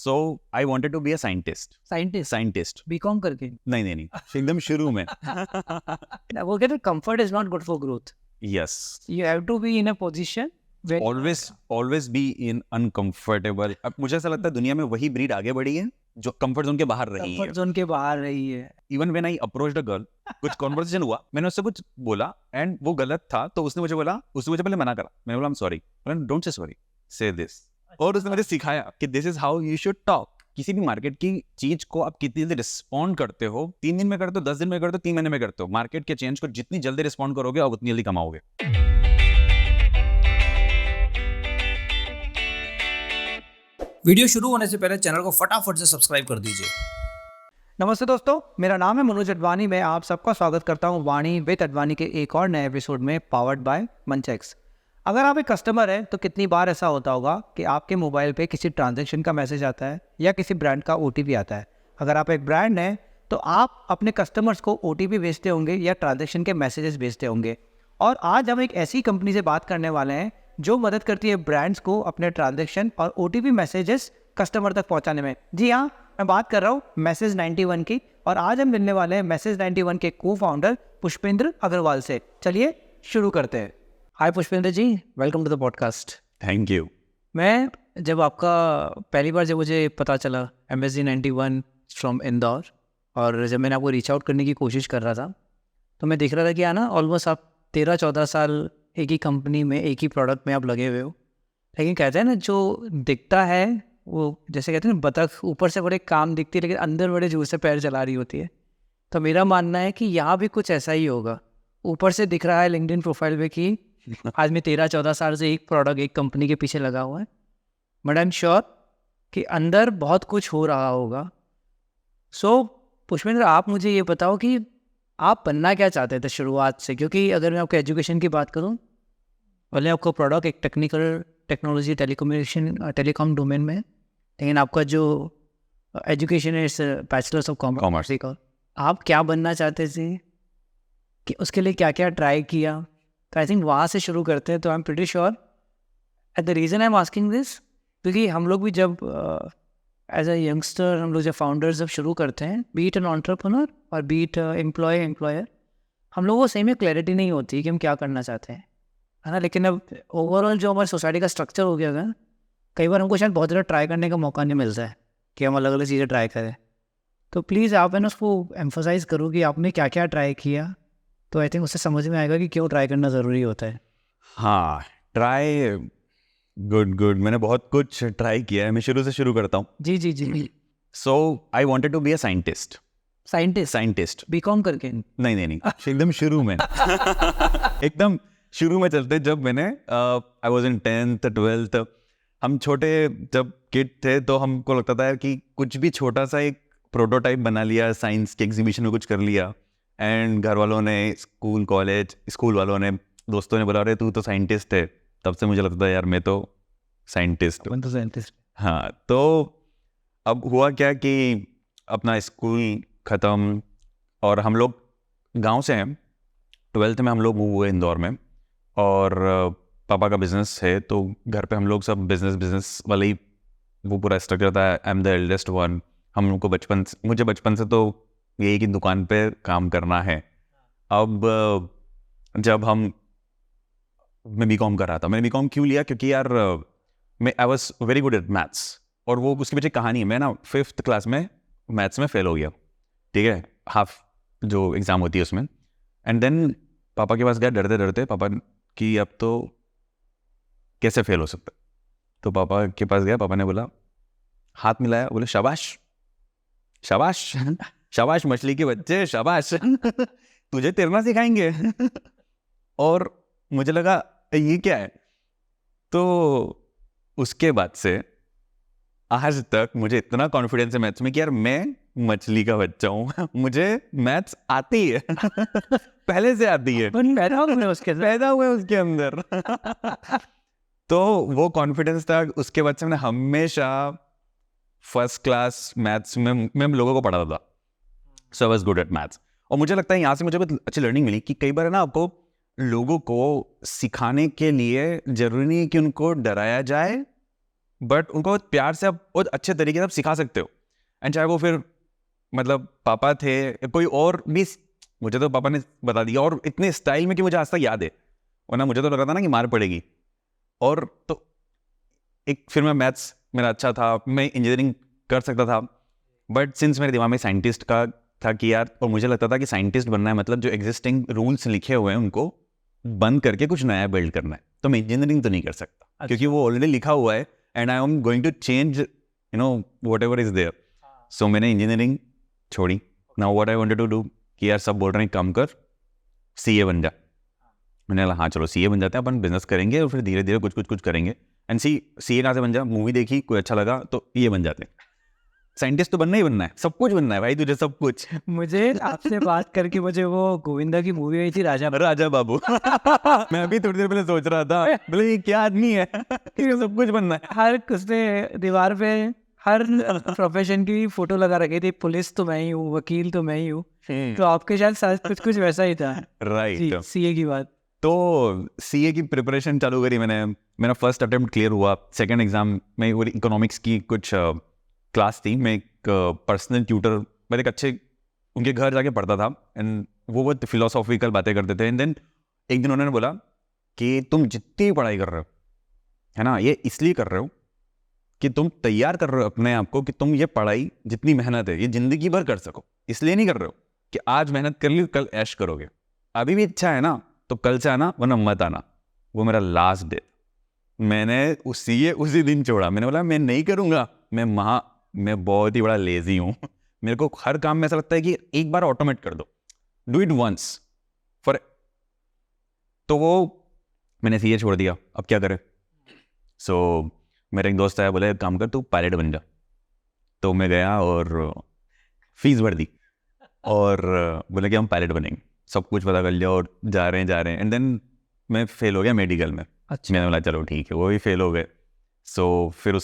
So I wanted to be a scientist. Scientist. BCom करके नहीं एकदम शुरू में. वो कहते comfort is not good for growth. Yes. You have to be in a position Always be in uncomfortable. अब मुझे ऐसा लगता है दुनिया में वही ब्रीड आगे बढ़ी है जो कंफर्ट जोन के बाहर रही है. कंफर्ट जोन के बाहर रही है. Even when I approached a girl, कुछ कॉन्वर्सेशन हुआ, मैंने उससे कुछ बोला एंड वो गलत था, तो उसने मुझे पहले मना करा. मैंने बोला I am sorry. Don't say sorry, say this. और उसने मुझे सिखाया कि this is how you should talk. किसी भी मार्केट की चीज को आप कितनी जल्दी रिस्पॉन्ड करते हो, 3 दिन में करते हो, 10 दिन में करते हो, 3 महीने में करते हो, मार्केट के चेंज को जितनी जल्दी रिस्पॉन्ड करोगे आप उतनी जल्दी कमाओगे. वीडियो शुरू होने से पहले चैनल को फटाफट से सब्सक्राइब कर दीजिए. नमस्ते दोस्तों, मेरा नाम है मनोज अडवाणी. मैं आप सबका स्वागत करता हूं वाणी विद अडवाणी के एक और नए एपिसोड में, पावर्ड बाय मंचेक्स. अगर आप एक कस्टमर हैं तो कितनी बार ऐसा होता होगा कि आपके मोबाइल पे किसी ट्रांजैक्शन का मैसेज आता है या किसी ब्रांड का OTP आता है. अगर आप एक ब्रांड हैं तो आप अपने कस्टमर्स को OTP भेजते होंगे या ट्रांजैक्शन के मैसेजेस भेजते होंगे. और आज हम एक ऐसी कंपनी से बात करने वाले हैं जो मदद करती है ब्रांड्स को अपने ट्रांजैक्शन और OTP मैसेजेस कस्टमर तक पहुंचाने में. जी हाँ, मैं बात कर रहा हूँ मैसेज 91 की. और आज हम मिलने वाले हैं मैसेज 91 के को-फाउंडर पुष्पेंद्र अग्रवाल से. चलिए शुरू करते हैं. Hi Pushpendra ji, welcome to the podcast. Thank you. मैं जब आपका पहली बार जब मुझे पता चला MSG 91 फ्रॉम इंदौर, और जब मैंने आपको रीच आउट करने की कोशिश कर रहा था तो मैं देख रहा था कि ना ऑलमोस्ट आप 13-14 साल एक ही कंपनी में एक ही प्रोडक्ट में आप लगे हुए हो. लेकिन कहते हैं ना, जो दिखता है वो जैसे कहते हैं ना, बतख ऊपर से बड़े काम दिखती है लेकिन अंदर बड़े जोर से पैर चला रही होती है. तो मेरा मानना है कि यहाँ भी कुछ ऐसा ही होगा. ऊपर से दिख रहा है लिंक्डइन प्रोफाइल पे कि आदमी 13-14 साल से एक प्रोडक्ट एक कंपनी के पीछे लगा हुआ है, बट आई एम श्योर कि अंदर बहुत कुछ हो रहा होगा. सो पुष्पेंद्र, आप मुझे ये बताओ कि आप बनना क्या चाहते थे शुरुआत से. क्योंकि अगर मैं आपको एजुकेशन की बात करूं, भले आपको प्रोडक्ट एक टेक्नोलॉजी टेलीकॉम डोमेन में है, लेकिन आपका जो एजुकेशन है बैचलर्स ऑफ कॉमर्स. आप क्या बनना चाहते थे कि उसके लिए क्या क्या ट्राई किया? तो आई थिंक वहाँ से शुरू करते हैं. तो I am pretty sure at the reason I am asking this, क्योंकि हम लोग भी जब एज अ यंगस्टर, हम लोग जब फाउंडर्स जब शुरू करते हैं, बी इट एन एंटरप्रेन्योर और बी इट एम्प्लॉयर, हम लोगों को सही में क्लैरिटी नहीं होती कि हम क्या करना चाहते हैं, है ना. लेकिन अब ओवरऑल जो हमारी सोसाइटी का स्ट्रक्चर हो गया है, कई बार हमको शायद बहुत ज़्यादा ट्राई करने का मौका नहीं मिलता है कि हम अलग अलग चीज़ें ट्राई करें. तो प्लीज़ आप है ना उसको एम्फोसाइज़ करो कि आपने क्या क्या ट्राई किया, तो आई थिंक उससे समझ में आएगा कि क्यों ट्राई करना ज़रूरी होता है. हाँ, ट्राई. गुड. मैंने बहुत कुछ ट्राई किया है. मैं शुरू से शुरू करता हूँ. जी. So I wanted to be a scientist. Scientist BCom करके? नहीं एकदम शुरू में. एकदम शुरू में चलते, जब मैंने I was in 10th 12th, हम छोटे जब किड थे तो हमको लगता था कि कुछ भी छोटा सा एक प्रोटोटाइप बना लिया, साइंस के एग्जीबिशन में कुछ कर लिया, एंड घर वालों ने, स्कूल वालों ने, दोस्तों ने बोला अरे तू तो साइंटिस्ट है. तब से मुझे लगता था यार मैं तो साइंटिस्ट. हाँ, तो अब हुआ क्या कि अपना स्कूल ख़त्म और हम लोग गांव से हैं. 12th में हम लोग मूव हुए इंदौर में, और पापा का बिजनेस है तो घर पे हम लोग सब बिजनेस वाले ही, वो पूरा स्ट्रक्चर था. I am the eldest one. हम लोग को मुझे बचपन से तो यही कि दुकान पे काम करना है. अब जब मैं बीकॉम कर रहा था. मैंने बीकॉम क्यों लिया? क्योंकि यार I was very good at maths, और वो उसके पीछे कहानी है. मैं ना 5th क्लास में मैथ्स में फेल हो गया, ठीक है, हाफ जो एग्ज़ाम होती है उसमें. एंड देन पापा के पास गया डरते पापा कि अब तो कैसे फेल हो सकता. तो पापा के पास गया, पापा ने बोला, हाथ मिलाया, बोले शाबाश शाबाश मछली के बच्चे, शाबाश. तुझे तैरना सिखाएंगे. और मुझे लगा ये क्या है. तो उसके बाद से आज तक मुझे इतना कॉन्फिडेंस है मैथ्स में कि यार मैं मछली का बच्चा हूँ. मुझे मैथ्स आती है. पहले से आती है, पैदा हुए उसके अंदर. तो वो कॉन्फिडेंस था. उसके बाद से मैंने हमेशा फर्स्ट क्लास मैथ्स में मैं लोगों को पढ़ाता था. So I was good at maths. और मुझे लगता है यहाँ से मुझे बहुत अच्छी लर्निंग मिली कि कई बार है ना, आपको लोगों को सिखाने के लिए जरूरी नहीं कि उनको डराया जाए, बट उनको बहुत प्यार से आप बहुत अच्छे तरीके से आप सिखा सकते हो। एंड चाहे वो फिर मतलब पापा थे, कोई और भी, मुझे तो पापा ने बता दिया और इतने स्टाइल में कि मुझे आज तक याद है, वरना मुझे तो लगा था ना कि मार पड़ेगी। और तो एक फिर मैं मैथ्स मेरा अच्छा था, मैं इंजीनियरिंग कर सकता था, बट सिंस मेरे दिमाग में साइंटिस्ट का था कि यार, और मुझे लगता था कि साइंटिस्ट बनना है मतलब जो एग्जिस्टिंग रूल्स लिखे हुए हैं उनको बंद करके कुछ नया बिल्ड करना है, तो मैं इंजीनियरिंग तो नहीं कर सकता क्योंकि वो ऑलरेडी लिखा हुआ है and I am going to change you know whatever is there. So मैंने इंजीनियरिंग छोड़ी। Now what I wanted to do कि यार सब बोल रहे हैं काम कर, सीए बन जा। मैंने कहा हाँ चलो सीए बन जाते हैं, अपन बिजनेस करेंगे और फिर धीरे धीरे कुछ करेंगे। एंड सीए कहाँ से बन जा, मूवी देखी कोई अच्छा लगा तो ये बन जाते हैं। साइंटिस्ट तो बनना ही बनना है, सब कुछ बनना है भाई तुझे, सब कुछ। मुझे आपसे बात करके मुझे वो गोविंदा की मूवी आई थी राजा बाबू मैं अभी थोड़ी देर पहले सोच रहा था, बोले ये क्या आदमी है ये सब कुछ बनना है। हर उसने दीवार पे हर प्रोफेशन की फोटो लगा रखी थी, पुलिस तो मैं ही हूँ, वकील तो मैं ही हूँ, तो आपके शायद साथ कुछ वैसा ही था। राइट। सीए की बात। तो सीए की प्रिपरेशन चालू करी मैंने। मेरा फर्स्ट अटेम्प्ट क्लियर हुआ। सेकंड एग्जाम में वो इकोनॉमिक्स की कुछ क्लास थी, मैं एक पर्सनल ट्यूटर, मैं एक अच्छे उनके घर जाके पढ़ता था एंड वो बहुत फिलोसॉफिकल बातें करते थे। एंड देन एक दिन उन्होंने बोला कि तुम जितनी पढ़ाई कर रहे हो है ना, ये इसलिए कर रहे हो कि तुम तैयार कर रहे हो अपने आप को कि तुम ये पढ़ाई जितनी मेहनत है ये जिंदगी भर कर सको, इसलिए नहीं कर रहे हो कि आज मेहनत कर ली कल ऐश करोगे। अभी भी इच्छा है ना तो कल से आना वरना मत आना। वो मेरा लास्ट डे। मैंने उसी दिन छोड़ा। मैंने बोला मैं नहीं करूँगा, मैं बहुत ही बड़ा लेजी हूँ मेरे को हर काम में ऐसा लगता है कि एक बार ऑटोमेट कर दो, डू इट वंस फॉर। तो वो मैंने सीए छोड़ दिया, अब क्या करें। सो मेरा एक दोस्त आया, बोले काम कर तू पायलट बन जा। तो मैं गया और फीस भर दी और बोले कि हम पायलट बनेंगे, सब कुछ पता कर लिया और जा रहे हैं एंड देन मैं फेल हो गया मेडिकल में। अच्छा। मैंने बोला चलो ठीक है, वो भी फेल हो गए। सो फिर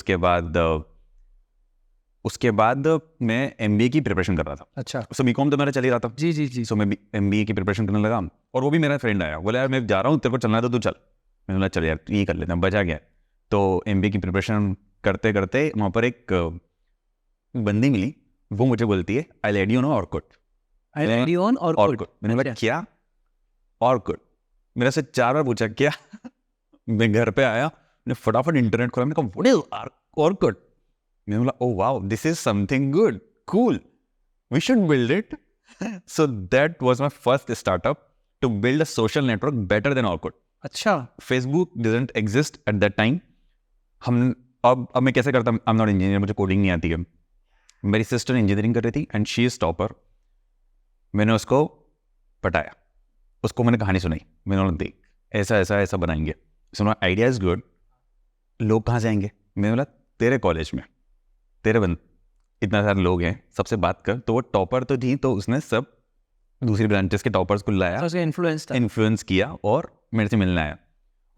उसके बाद मैं एमबीए की प्रिपरेशन कर रहा था। अच्छा। सो बीकॉम तो मेरा चल ही रहा था। जी जी जी। सो मैं एमबीए की प्रिपरेशन करने लगा और वो भी मेरा फ्रेंड आया, बोला यार मैं जा रहा हूँ, तेरे को चलना है तो तू चल। मैंने बोला चल यार ये कर लेते हैं, बचा गया। तो एमबीए की प्रिपरेशन करते करते वहाँ पर एक बंदी मिली, वो मुझे बोलती है I led you know Orkut. Orkut. मैंने बोला क्या ऑर्कुट? मेरे से 4 बार पूछा क्या मैं घर पे आया, मैंने फटाफट इंटरनेट खोला, मैंने कहा व्हाट इज ऑर्कुट। मैंने बोला oh wow this is something good cool we should build it. So that was my first startup to build a social network better than Orkut. अच्छा। Facebook didn't exist at that time. अब मैं कैसे करता, I am not engineer, मुझे coding नहीं आती है। मेरी सिस्टर इंजीनियरिंग कर रही थी एंड शी इज टॉपर। मैंने उसको पटाया, उसको मैंने कहानी सुनाई, मैंने बोला देख ऐसा बनाएंगे। सुना आइडिया इज गुड, लोग कहाँ से आएंगे? मैंने बोला तेरे कॉलेज में तेरे इतना सारे लोग हैं, सबसे बात कर। तो वो टॉपर तो थी, तो उसने सब दूसरी ब्रांचेस के टॉपर्स को लाया, इन्फ्लुएंस किया और मेरे से मिलने आया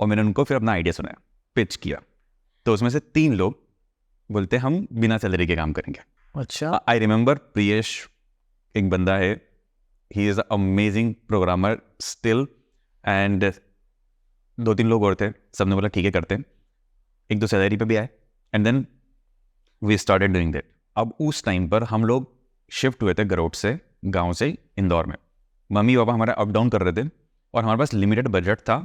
और मैंने उनको फिर अपना आइडिया सुनाया, पिच किया। तो उसमें से 3 लोग बोलते हम बिना सैलरी के काम करेंगे। अच्छा। आई रिमेंबर प्रियेश एक बंदा है, he is amazing programmer still. And 2-3 लोग और थे, सबने बोला ठीक है करते हैं। 1-2 सैलरी पे भी आए and then we started doing that. अब उस टाइम पर हम लोग शिफ्ट हुए थे गरोट से, गांव से इंदौर में। मम्मी पापा हमारा अप डाउन कर रहे थे और हमारे पास लिमिटेड बजट था,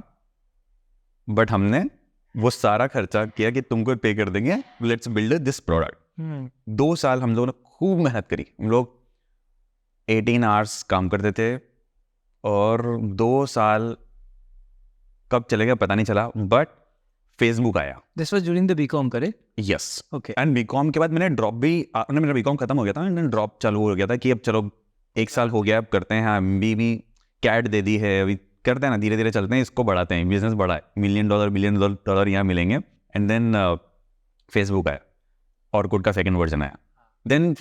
बट हमने वो सारा खर्चा किया कि तुमको पे कर देंगे, लेट्स बिल्ड दिस प्रोडक्ट। 2 साल हम लोगों ने खूब मेहनत करी। हम लोग 18 आवर्स काम करते थे और 2 साल कब चले गए पता नहीं चला, बट फेसबुक आया। This was during the BCom करे। यस। ओके। एंड बीकॉम के बाद मैंने ड्रॉप भी, मेरा बीकॉम खत्म हो गया था, मैंने ड्रॉप चालू हो गया था कि अब चलो 1 साल हो गया, अब करते हैं। एमबी भी कैट दे दी है, अभी करते हैं ना, धीरे धीरे चलते हैं, इसको बढ़ाते हैं, बिजनेस बड़ा है, $1 बिलियन यहाँ मिलेंगे। एंड देन फेसबुक आया, ऑर्कुट का सेकंड वर्जन आया। Then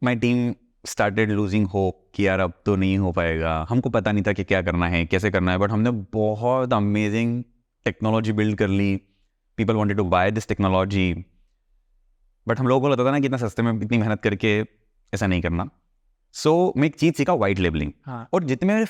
my team started losing hope कि यार अब तो नहीं हो पाएगा। हमको पता नहीं था कि क्या करना है, कैसे करना है, बट हमने बहुत अमेजिंग टेक्नोलॉजी बिल्ड कर ली। People wanted to buy this technology, but हम लोगों को लगता था ना कि इतना सस्ते में इतनी मेहनत करके ऐसा नहीं करना। सो मैं एक चीज़ सीखा, वाइट लेबलिंग। हाँ। और जितने मेरे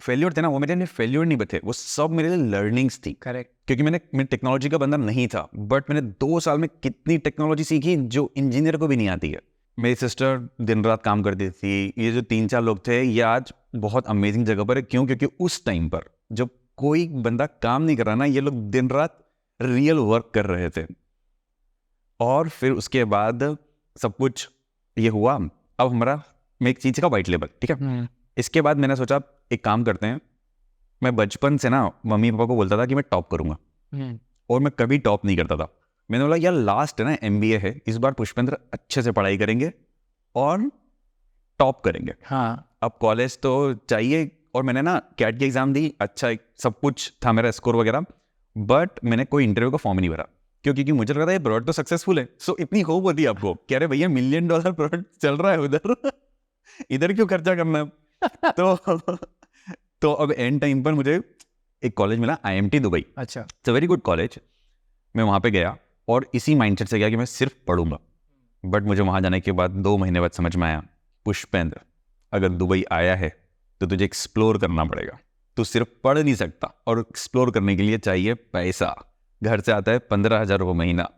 फेल्योर थे ना, वो मेरे लिए फेल्योर नहीं थे, वो सब मेरे लिए लर्निंग्स थी। करेक्ट। क्योंकि मैं टेक्नोलॉजी का बंदा नहीं था, बट मैंने 2 साल में कितनी टेक्नोलॉजी सीखी जो इंजीनियर को भी नहीं आती है। मेरी सिस्टर दिन रात काम करती थी। ये जो 3-4 लोग थे, ये आज बहुत अमेजिंग जगह पर है। क्यों? क्योंकि उस टाइम पर जब कोई बंदा काम नहीं कर रहा ना, ये लोग दिन रात रियल वर्क कर रहे थे। और फिर उसके बाद सब कुछ ये हुआ। अब हमारा मैं एक चीज़ का वाइट लेवल, ठीक है। इसके बाद मैंने सोचा एक काम करते हैं। मैं बचपन से ना मम्मी पापा को बोलता था कि मैं टॉप करूंगा, और मैं कभी टॉप नहीं करता था। मैंने बोला यार लास्ट है ना, MBA है, इस बार पुष्पेंद्र अच्छे से पढ़ाई करेंगे और टॉप करेंगे। हाँ। अब कॉलेज तो चाहिए, और मैंने ना कैट की एग्जाम दी, अच्छा सब कुछ था मेरा स्कोर वगैरह, बट मैंने कोई इंटरव्यू का फॉर्म ही नहीं भरा। क्योंकि मुझे लगा था ये प्रोडक्ट तो सक्सेसफुल है। सो इतनी होप होती है आपको, कह रहे भैया $1 मिलियन प्रोडक्ट चल रहा है उधर इधर क्यों खर्चा करना है? तो अब एंड टाइम पर मुझे एक कॉलेज मिला, IMT दुबई। अच्छा। It's a very good college. मैं वहाँ पे गया और इसी माइंडसेट से गया कि मैं सिर्फ पढ़ूंगा। बट मुझे वहाँ जाने के बाद 2 महीने बाद समझ में आया, पुष्पेंद्र अगर दुबई आया है तो तुझे एक्सप्लोर करना पड़ेगा। तू सिर्फ पढ़ नहीं सकता, और एक्सप्लोर करने के लिए चाहिए पैसा। घर से आता है 15,000 रुपये महीना,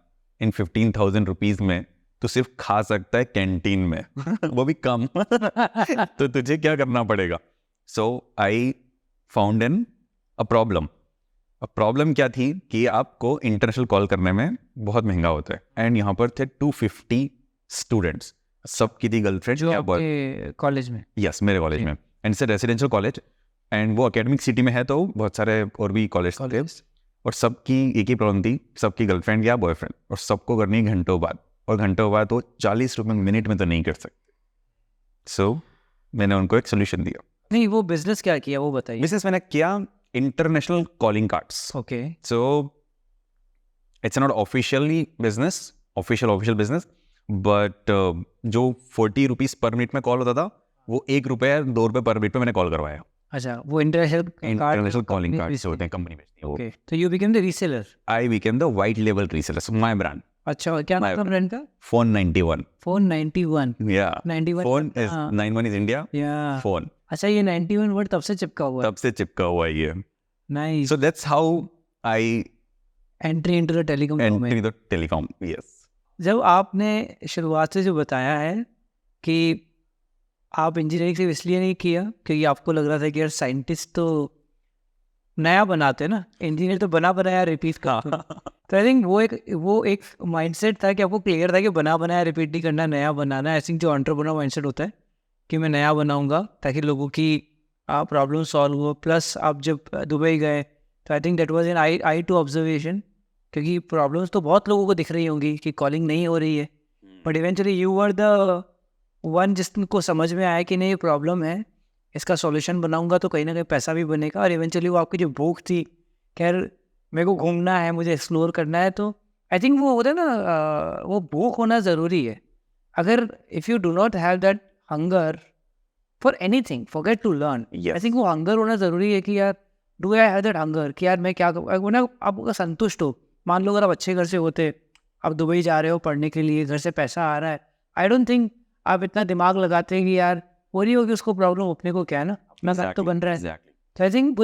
इन 15,000 रुपीज़ में तू सिर्फ खा सकता है कैंटीन में वो भी कम तो तुझे क्या करना पड़ेगा? So I found an a problem. Problem क्या थी कि आपको इंटरनेशनल कॉल करने में बहुत महंगा होता है। एंड यहाँ पर थे 250 स्टूडेंट्स, सबकी थी गर्लफ्रेंड। जो आपके कॉलेज में? यस, मेरे कॉलेज में। And it's residential college, and वो एकेडमिक सिटी में है, तो बहुत सारे और भी कॉलेज थे। और सबकी एक ही प्रॉब्लम थी, सबकी गर्लफ्रेंड या बॉयफ्रेंड, और सबको करनी घंटों बाद, और घंटों बाद वो 40 रुपये मिनट में तो नहीं कर सकते। सो मैंने उनको एक सोल्यूशन दिया। नहीं, वो बिजनेस क्या किया वो बताइए। बिजनेस मैंने किया international calling cards. Okay. So it's not officially business, official business, but जो 40 रुपीज़ पर मिनट में कॉल होता था, वो 1 रुपये 2 रुपये पर मिनट में मैंने कॉल करवाया। अच्छा, वो इंटरनेशनल कॉलिंग कार्ड्स होते हैं, कंपनी बेचती है वो। ओके, तो you became the reseller. I became the white level reseller, my brand. अच्छा, क्या नाम था ब्रांड का? Phone 91। Phone 91। Yeah. 91 Phone is 91 is India. या। Phone. अच्छा, ये 91 वर्ड तब से चिपका हुआ है। तब से चिपका हुआ है ये। Nice. So that's how I entry into the telecom domain. entered the telecom. Yes. जब आपने शुरुआत से जो बताया है कि आप इंजीनियरिंग से इसलिए नहीं किया क्योंकि आपको लग रहा था कि यार साइंटिस्ट तो नया बनाते हैं ना, इंजीनियर तो बना बनाया रिपीट का। तो आई थिंक वो एक माइंडसेट था कि आपको क्लियर था कि बना बनाया रिपीट नहीं करना, नया बनाना है। आई थिंक जो एंटरप्रेन्योर माइंडसेट होता है कि मैं नया बनाऊंगा ताकि लोगों की प्रॉब्लम सॉल्व हो। प्लस आप जब दुबई गए तो I think that was an eye to observation, क्योंकि प्रॉब्लम्स तो बहुत लोगों को दिख रही होंगी कि कॉलिंग नहीं हो रही है, but eventually you were the one जिसको समझ में आया कि नहीं ये प्रॉब्लम है, इसका सॉल्यूशन बनाऊंगा तो कहीं ना कहीं पैसा भी बनेगा। और इवेंचुअली वो आपकी जो भूख थी, खैर मेरे को घूमना है, मुझे एक्सप्लोर करना है, तो आई थिंक वो होता है ना, वो भूख होना ज़रूरी है। अगर if you do not have that hunger for anything, forget to learn. I think वो हंगर होना ज़रूरी है कि यार do I have that hunger कि यार मैं क्या वो ना आप संतुष्ट हो। मान लो अगर आप अच्छे घर से होते, आप दुबई जा रहे हो पढ़ने के लिए, घर से पैसा आ रहा है, आई डोंट थिंक आप इतना दिमाग लगाते हैं कि यार हो रही होगी उसको प्रॉब्लम, अपने को क्या है ना, अपना घर तो बन रहा है। तो आई थिंक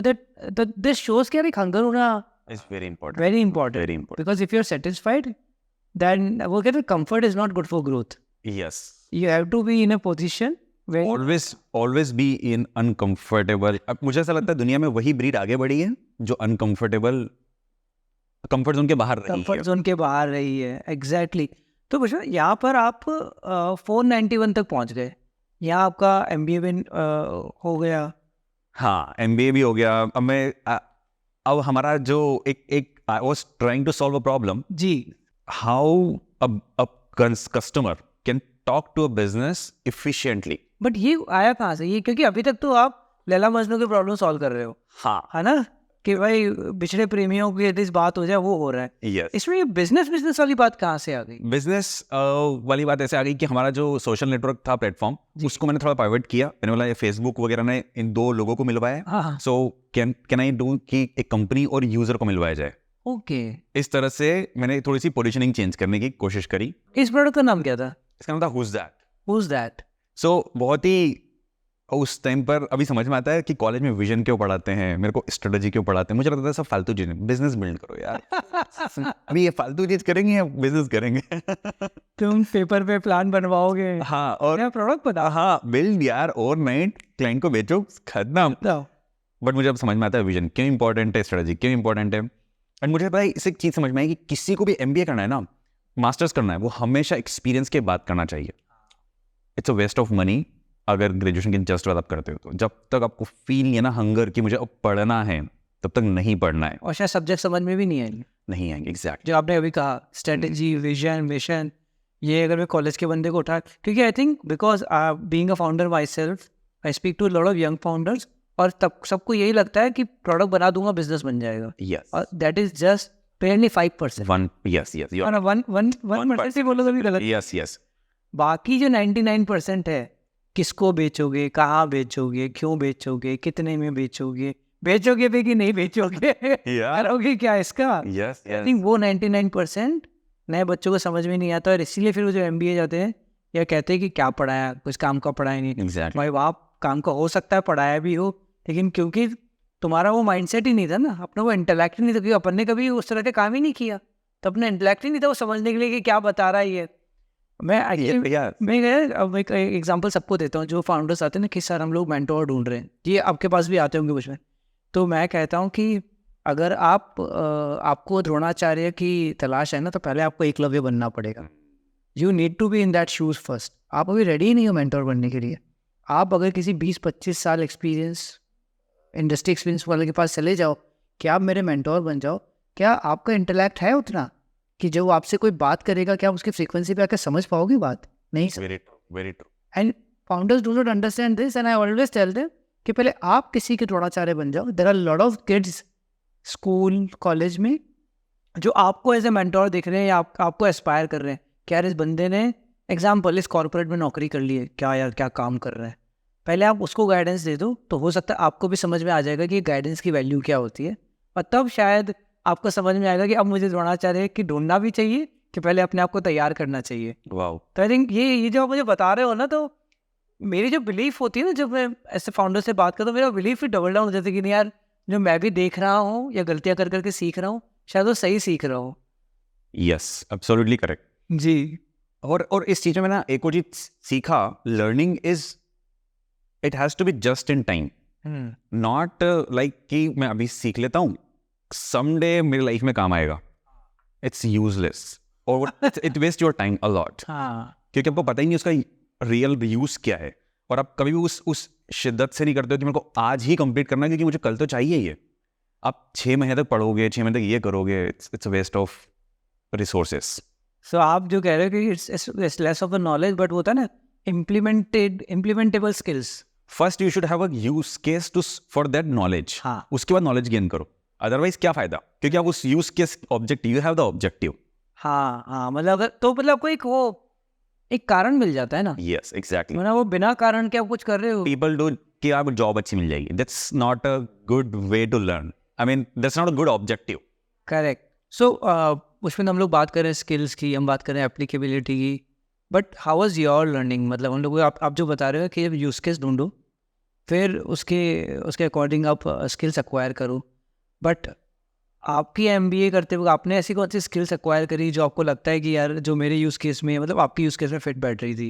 दिस शोज कि यार एक हंगर होना It's very important. very important. Very important. Because if you're satisfied, then वो कहते हैं comfort is not good for growth. Yes. You have to be in a position where Always be in uncomfortable. अब मुझे ऐसा लगता है दुनिया में वही ब्रीड आगे बढ़ी है जो अनकंफर्टेबल, कंफर्ट जोन के बाहर रही comfort है। zone के बाहर रही है। Exactly. तो पुष्पा, यहाँ पर आप 491 तक पहुँच गए, यहाँ आपका MBA भी हो गया। हाँ, MBA भी हो गया। अब हमारा जो एक I was trying to solve a problem. जी। How a customer can talk to a business efficiently. But ये आया कहाँ से ये? क्योंकि अभी तक तो आप लैला मजनू की प्रॉब्लम सॉल्व कर रहे हो, हाँ, है ना, कि भाई बिछड़े प्रेमियों की यदि इस बात हो जाए वो हो रहा है। yes. इसमें ये बिजनेस वाली बात कहाँ से आ गई? बिजनेस वाली बात ऐसे आ गई कि हमारा जो सोशल नेटवर्क था, प्लेटफॉर्म, उसको मैंने थोड़ा पाइवट किया। मैंने बोला ये फेसबुक वगैरह ने इन 2 लोगों को मिलवाया, हाँ। सो कैन आई डू कि एक कंपनी और यूजर को मिलवाया जाए। ओके। इस तरह से मैंने थोड़ी सी पोजीशनिंग चेंज करने की कोशिश करी। इस प्रोडक्ट का नाम क्या था? इसका नाम था हुज दैट। Who's that? सो बहुत ही और उस टाइम पर अभी समझ में आता है कि कॉलेज में विजन क्यों पढ़ाते हैं, मेरे को स्ट्रेटजी क्यों पढ़ाते हैं। मुझे लगता था सब फालतू चीज़, बिजनेस बिल्ड करो यार। अभी ये फालतू चीज़ करेंगे या बिजनेस करेंगे? तुम पेपर पे प्लान बनवाओगे, हाँ, और प्रोडक्ट बता। हाँ, बिल्ड यार, ओवरनाइट क्लाइंट को बेचो, खत्म। बट मुझे अब समझ में आता है विजन क्यों इंपॉर्टेंट है, स्ट्रेटजी क्यों इंपॉर्टेंट है। एंड मुझे पता है इसे एक चीज़ समझ में आई कि किसी को भी MBA करना है ना, मास्टर्स करना है, वो हमेशा एक्सपीरियंस के बाद करना चाहिए। It's a waste of money अगर ग्रेजुएशन के जस्ट बाद आप करते हो तो। जब तक आपको फील नहीं है ना हंगर कि मुझे अब पढ़ना है, तब तक नहीं पढ़ना है। और शायद सब्जेक्ट समझ में भी नहीं आएंगे। नहीं आएंगे, एग्जैक्ट। जो आपने अभी कहा स्ट्रेटजी, विजन, मिशन, ये अगर मैं कॉलेज के बंदे को उठा, क्योंकि I think because being a founder myself, I speak to lot of young founders, और तब सबको यही लगता है कि प्रोडक्ट बना दूंगा बिजनेस बन जाएगा। यस, और that is just barely 5%। Yes yes, और 1% से बोलो तो भी गलत। Yes yes. बाकी जो 99% है, किसको बेचोगे, कहाँ बेचोगे, क्यों बेचोगे, कितने में बेचोगे, बेचोगे भी कि नहीं बेचोगे, करोगे क्या इसका। यस आई थिंक वो 99% नए बच्चों को समझ में नहीं आता, और इसीलिए फिर वो जो MBA जाते हैं या कहते हैं कि क्या पढ़ाया, कुछ काम का पढ़ाया नहीं। एग्जैक्ट। भाई आप काम का हो सकता है पढ़ाया भी हो, लेकिन क्योंकि तुम्हारा वो माइंडसेट ही नहीं था ना, अपना वो इंटेलेक्ट ही नहीं था, क्योंकि अपन ने कभी उस तरह के काम ही नहीं किया, तो अपना इंटेलेक्ट ही नहीं था वो समझने के लिए कि क्या बता रहा है ये। मैं अब एक एग्जांपल सबको देता हूँ, जो फाउंडर्स आते हैं ना कि सर हम लोग मेंटोर ढूंढ रहे हैं, ये आपके पास भी आते होंगे कुछ में, तो मैं कहता हूँ कि अगर आपको द्रोणाचार्य की तलाश है ना, तो पहले आपको एकलव्य बनना पड़ेगा। You need to be in that shoes first. आप अभी रेडी ही नहीं हो मेंटोर बनने के लिए। आप अगर किसी 20-25 साल एक्सपीरियंस, इंडस्ट्री एक्सपीरियंस वाले के पास चले जाओ कि आप मेरे मेंटोर बन जाओ, क्या आपका इंटेलेक्ट है उतना कि जो आपसे कोई बात करेगा, क्या आप उसकी फ्रीक्वेंसी पे आकर समझ पाओगे बात? नहीं। Very true, very true. And founders do not understand this, and I always tell them कि पहले आप किसी के द्रोणाचार्य बन जाओ। There are lot of kids school college में जो आपको एज ए मेंटोर दिख रहे हैं, या आपको एस्पायर कर रहे हैं कि यार इस बंदे ने एग्जाम्पल इस कॉर्पोरेट में नौकरी कर ली है, क्या यार क्या काम कर रहा है। पहले आप उसको गाइडेंस दे दो, तो हो सकता है आपको भी समझ में आ जाएगा कि गाइडेंस की वैल्यू क्या होती है, और तब शायद आपको समझ में आएगा कि अब मुझे द्रोणाचार्य की ढूंढना भी चाहिए कि पहले अपने आप को तैयार करना चाहिए। वाओ। तो आई थिंक ये जो आप मुझे बता रहे हो ना, तो मेरी जो बिलीफ होती है ना, जब मैं ऐसे फाउंडर से बात करता हूँ, मेरा बिलीफ ही डबल डाउन हो जाता है कि नहीं यार, जो मैं भी देख रहा हूँ या गलतियाँ कर करके सीख रहा हूँ, शायद वो सही सीख रहा हूँ। यस, एब्सोल्युटली करेक्ट जी। और इस चीज में ना एक और चीज सीखा, learning is, it has to be just in time, not like कि मैं अभी सीख लेता हूँ, समडे मेरी लाइफ में काम आएगा। इट्स यूजलेस, और it waste your time a lot, क्योंकि आपको पता ही नहीं उसका रियल यूज क्या है, और आप कभी भी उस शिद्दत से नहीं करते हो कि मेरे को आज ही कंप्लीट करना है क्योंकि मुझे कल तो चाहिए ही है। आप 6 महीने तक पढ़ोगे, 6 महीने तक ये करोगे, it's a waste of resources. So आप जो कह रहे हो कि it's less of a knowledge, but होता है ना implementable skills. First you should have a use case to for that knowledge, उसके बाद नॉलेज गेन करो, अदरवाइज क्या फायदा, क्योंकि आप उस use case objective, you have the objective. हाँ, मतलब अगर तो मतलब कोई वो एक कारण मिल जाता है ना। Yes, exactly. मतलब वो बिना कारण के आप कुछ कर रहे हो। पीपल डू कि आपको जॉब अच्छी मिल जाएगी, that's not a good way to learn, I mean that's not a good objective. Correct. So उसमें हम लोग बात करें स्किल्स की, हम बात करें एप्लीकेबिलिटी की, but how was your learning? मतलब हम लोग आप जो बता रहे हो कि यूज केस ढूंढो, फिर उसके अकॉर्डिंग आप स्किल्स एक्वायर करो, बट आपकी MBA करते वक्त आपने ऐसी कौन सी स्किल्स एक्वायर करी जो आपको लगता है कि यार जो मेरे यूज केस में, मतलब आपकी यूज केस में फिट बैठ रही थी?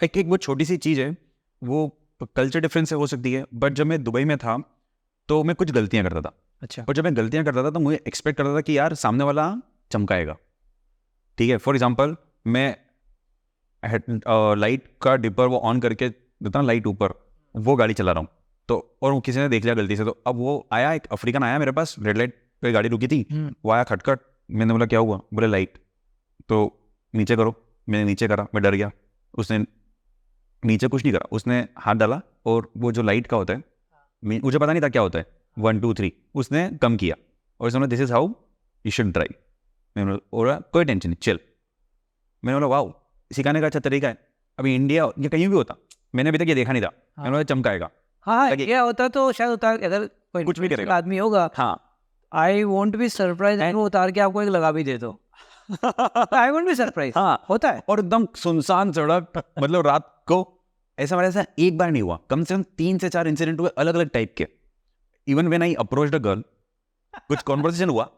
एक वो छोटी सी चीज़ है, वो कल्चर डिफरेंस से हो सकती है, बट जब मैं दुबई में था तो मैं कुछ गलतियां करता था। अच्छा। और जब मैं गलतियां करता था तो मुझे एक्सपेक्ट करता था कि यार सामने वाला चमकाएगा, ठीक है। फॉर एग्जांपल, मैं लाइट का डिपर वो ऑन करके देता ना, लाइट ऊपर, वो गाड़ी चला रहा हूँ, तो और वो किसी ने देख लिया गलती से, तो अब वो आया, एक अफ्रीकन आया मेरे पास, रेड लाइट पे गाड़ी रुकी थी, वो आया खटखट, मैंने बोला क्या हुआ, बोले लाइट, तो नीचे करो। मैंने नीचे करा, मैं डर गया, उसने नीचे कुछ नहीं करा, उसने हाथ डाला और वो जो लाइट का होता है, मुझे पता नहीं था क्या होता है, 1 2 3 उसने कम किया और उसने बोला this is how you should drive. मैंने बोला कोई टेंशन नहीं, चिल। मैंने बोला वाओ, सिखाने का अच्छा तरीका है। अभी इंडिया या कहीं भी होता, मैंने अभी तक ये देखा नहीं था। मैंने बोला चमकाएगा। हाँ, क्या होता तो शायद होता, अगर कोई कुछ भी करेगा आदमी होगा, हाँ, आई वोंट बी सरप्राइज, वो उतार के आपको एक लगा भी दे दो, आई वोंट बी सरप्राइज। हाँ होता है। और एकदम सुनसान सड़क, मतलब रात को ऐसा हमारे ऐसा एक बार नहीं हुआ, कम से कम 3 से 4 इंसिडेंट हुए अलग अलग टाइप के. Even when I approached a girl, कुछ कॉन्वर्सेशन हुआ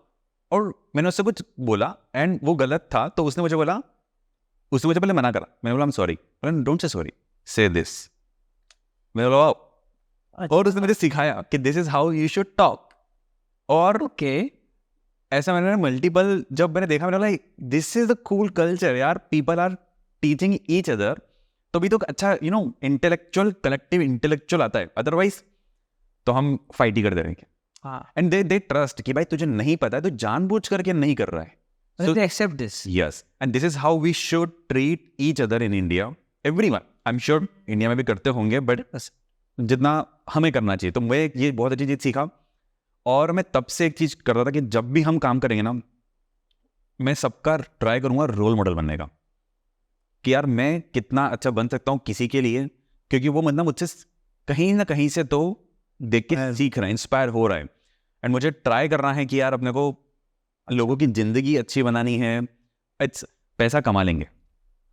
और मैंने उससे कुछ बोला एंड वो गलत था, तो उसने मुझे पहले मना करा. मैंने बोला I am sorry. Don't say sorry, say this. मैंने बोला और उसने मुझे सिखाया कि this is how you should talk. और ओके, ऐसा मैंने मल्टीपल जब मैंने देखा, मैंने बोला this is the cool culture यार, people are teaching each other. तो भी तो अच्छा इंटेलेक्चुअल कलेक्टिव इंटेलेक्चुअल आता है, अदरवाइज तो हम फाइट ही करते रहेंगे. हाँ, एंड दे ट्रस्ट कि भाई तुझे नहीं पता है तो जानबूझ करके नहीं कर रहा है. they accept this. Yes, and this is how we should treat each other in India. Everyone, I'm sure India में भी करते होंगे, बट जितना हमें करना चाहिए. तो मैं ये बहुत अच्छी चीज़ सीखा. और मैं तब से एक चीज़ करता था कि जब भी हम काम करेंगे ना, मैं सबका ट्राई करूँगा रोल मॉडल बनने का, कि यार मैं कितना अच्छा बन सकता हूँ किसी के लिए, क्योंकि वो मतलब मुझसे कहीं ना कहीं से तो देख के सीख रहा है, इंस्पायर हो रहा है. एंड मुझे ट्राई करना है कि यार अपने को लोगों की ज़िंदगी अच्छी बनानी है. इट्स पैसा कमा लेंगे,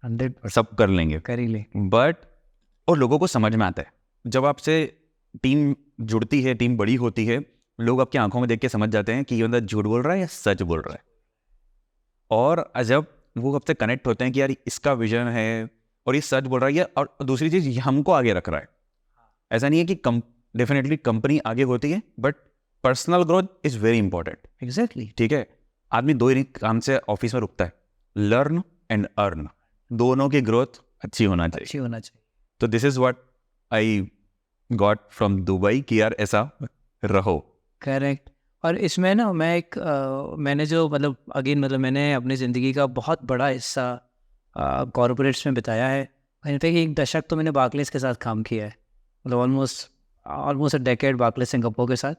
100% सब कर लेंगे, कर ही ले. बट और लोगों को समझ में आता है. जब आपसे टीम जुड़ती है, टीम बड़ी होती है, लोग आपकी आंखों में देख के समझ जाते हैं कि ये बंदा झूठ बोल रहा है या सच बोल रहा है. और जब वो आपसे कनेक्ट होते हैं कि यार इसका विजन है और ये सच बोल रहा है, और दूसरी चीज़ ये हमको आगे रख रहा है. ऐसा नहीं है कि डेफिनेटली कंपनी आगे होती है, but personal growth is very important. Exactly. ठीक है, आदमी दो ही काम से ऑफिस में रुकता है, लर्न एंड अर्न. दोनों की ग्रोथ अच्छी होना चाहिए. अच्छी होना चाहिए. तो this is what I got from Dubai कि यार ऐसा रहो. करेक्ट. और इसमें ना मैं मैंने जो मैंने अपनी ज़िंदगी का बहुत बड़ा हिस्सा कॉर्पोरेट्स में बिताया है. इनफैक्ट एक दशक तो मैंने बार्कलेस के साथ काम किया है, मतलब almost a decade Barclays Singapore के साथ.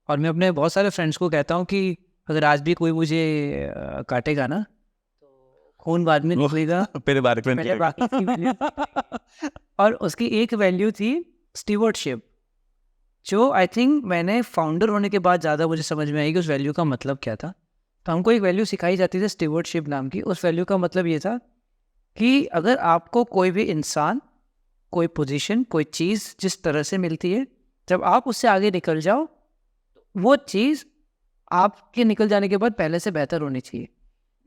और मैं अपने बहुत सारे फ्रेंड्स को कहता हूँ कि अगर आज भी कोई मुझे काटेगा ना, तो खून बाद में निकलेगा, पहले बाकी की value. और उसकी एक वैल्यू थी स्टीवर्डशिप, जो आई थिंक मैंने फाउंडर होने के बाद ज़्यादा मुझे समझ में आई कि उस वैल्यू का मतलब क्या था. तो हमको एक वैल्यू सिखाई जाती थी स्टीवर्डशिप नाम की. उस वैल्यू का मतलब ये था कि अगर आपको कोई भी इंसान, कोई पोजीशन, कोई चीज़ जिस तरह से मिलती है, जब आप उससे आगे निकल जाओ, वो चीज़ आपके निकल जाने के बाद पहले से बेहतर होनी चाहिए.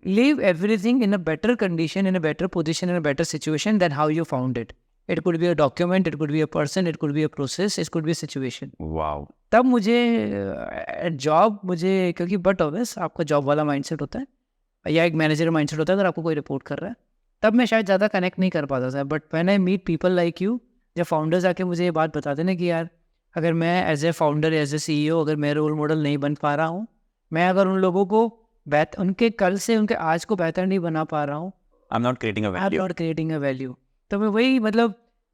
Leave everything in a better condition, in a better position, in a better situation then how you found it. It could be a document, it could be a person, it could be a process, it could be a situation. Wow. तब मुझे क्योंकि but obvious आपका job वाला mindset होता है या एक manager mindset होता है अगर आपको कोई रिपोर्ट कर रहा है, तब मैं शायद ज़्यादा कनेक्ट नहीं कर पाता था. But when I meet people like you, जब फाउंडर्स आके मुझे ये बात बताते ना कि यार अगर मैं as a founder, as a CEO, अगर मैं रोल मॉडल नहीं बन पा रहा हूँ, मैं अगर उन लोगों को उनके कल से उनके आज को बेहतर नहीं बना पा रहा हूँ, I am not creating a I am value. Not creating a value. तो मैं वही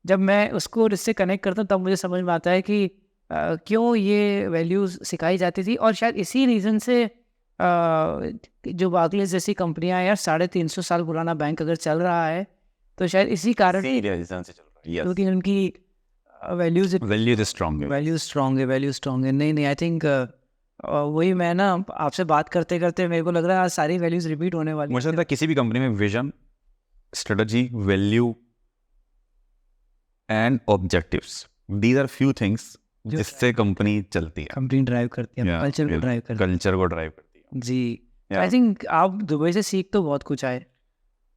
जब मैं उसको इससे कनेक्ट करता हूँ तब मुझे समझ में आता है कि क्यों ये वैल्यूज़ सिखाई जाती थी. और शायद इसी रीज़न से जो बार्कलेस जैसी कंपनियां, यार 350 साल पुराना बैंक अगर चल रहा है तो शायद इसी कारण, क्योंकि उनकी वैल्यूज स्ट्रांग है. नहीं, आई थिंक वही मैं ना आपसे बात करते करते मेरे को लग रहा है आज सारी वैल्यूज रिपीट होने वाली. मुझे लगता है किसी भी कंपनी में vision, strategy, value and objectives, these are few things जिससे कंपनी चलती है, कंपनी ड्राइव करती है, कल्चर को ड्राइव करती है. कल्चर को ड्राइव करती है जी. आई थिंक आप दुबई से सीख तो बहुत कुछ आए.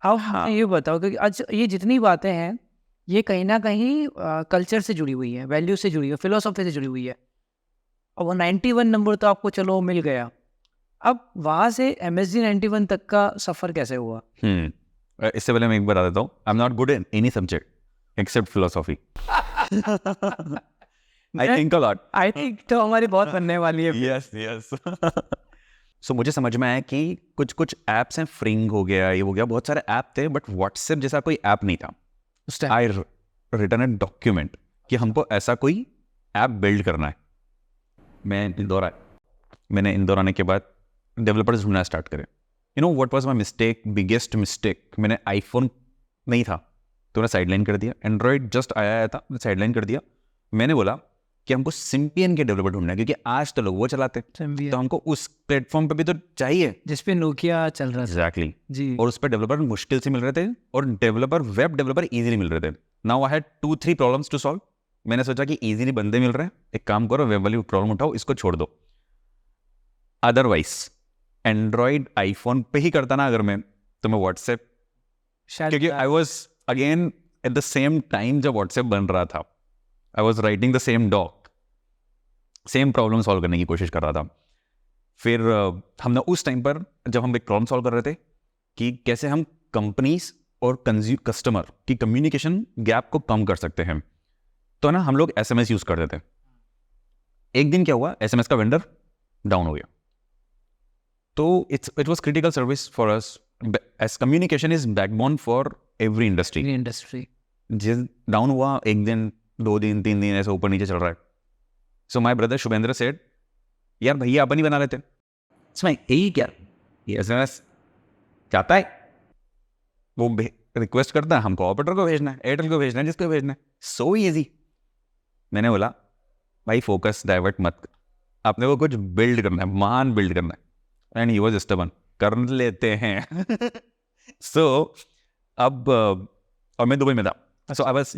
अब हाँ, ये बताओ कि आज ये जितनी बातें हैं ये कहीं ना कहीं कल्चर से जुड़ी हुई है, वैल्यू से जुड़ी है, फिलोसॉफी से जुड़ी हुई है. और वो 91 नंबर तो आपको चलो मिल गया. अब वहाँ से MSG 91 तक का सफ़र कैसे हुआ? इससे पहले मैं एक बार बता देता हूँ, I am not good in any subject except philosophy. I think a lot. I think तो हमारी बहुत बनने वाली है. यस. सो मुझे समझ में आया कि कुछ ऐप्स हैं, फ्रिंग हो गया, ये हो गया, बहुत सारे ऐप थे, बट व्हाट्सएप जैसा कोई ऐप नहीं था. आई रिटन ए डॉक्यूमेंट कि हमको ऐसा कोई ऐप बिल्ड करना है. मैंने इंदौर आने के बाद डेवलपर्स ढूंढना स्टार्ट करें. You know what was my mistake, biggest mistake? मैंने आईफोन नहीं था तो मैंने साइडलाइन कर दिया. एंड्रॉयड जस्ट आया था, मैंने साइडलाइन कर दिया. मैंने बोला कि हमको सिम्पियन के डेवलपर ढूंढना है, क्योंकि आज तो लोग वो चलाते हैं, Symbian, तो हमको उस प्लेटफॉर्म पे भी तो चाहिए। जिस पे नोकिया चल रहा था। एग्जैक्टली। जी। और उस पर डेवलपर मुश्किल से मिल रहे थे और डेवलपर वेब डेवलपर इजीली मिल रहे थे। Now I had 2-3 problems to solve. मैंने सोचा कि इजीली बंदे मिल रहे हैं, एक काम करो वेब वाली प्रॉब्लम उठाओ, इसको छोड़ दो। अदरवाइज एंड्रॉइड आईफोन पे ही करता ना अगर मैं, तो मैं व्हाट्सएप, शायद क्योंकि I was again at the same time जब व्हाट्सएप बन रहा था, I was writing the same doc, same problem solve करने की कोशिश कर रहा था। फिर हमने उस टाइम पर जब हम एक प्रॉब्लम सॉल्व कर रहे थे कि कैसे हम कंपनीज और कस्टमर की कम्युनिकेशन गैप को कम कर सकते हैं, तो ना हम लोग SMS यूज करते थे। एक दिन क्या हुआ, SMS का वेंडर डाउन हो गया, तो it was critical service for us, as communication is backbone for every industry. Industry जिस डाउन हुआ, एक दिन 2 दिन 3 दिन ऐसे ऊपर नीचे चल रहा है। So my brother Shubhendra said, यार भैया अपन ही बना लेते। इसमें यही क्या, ये SMS चाहता है, वो रिक्वेस्ट करता है, हमको ऑपरेटर को भेजना है, एयरटेल को भेजना है, जिसको भेजना है, सो इजी। मैंने बोला भाई फोकस डाइवर्ट मत कर, अपने को कुछ बिल्ड करना है, महान बिल्ड करना है। एंड ही वाज स्टबर्न, कर लेते हैं। सो अब और मैं दुबई में था, so I was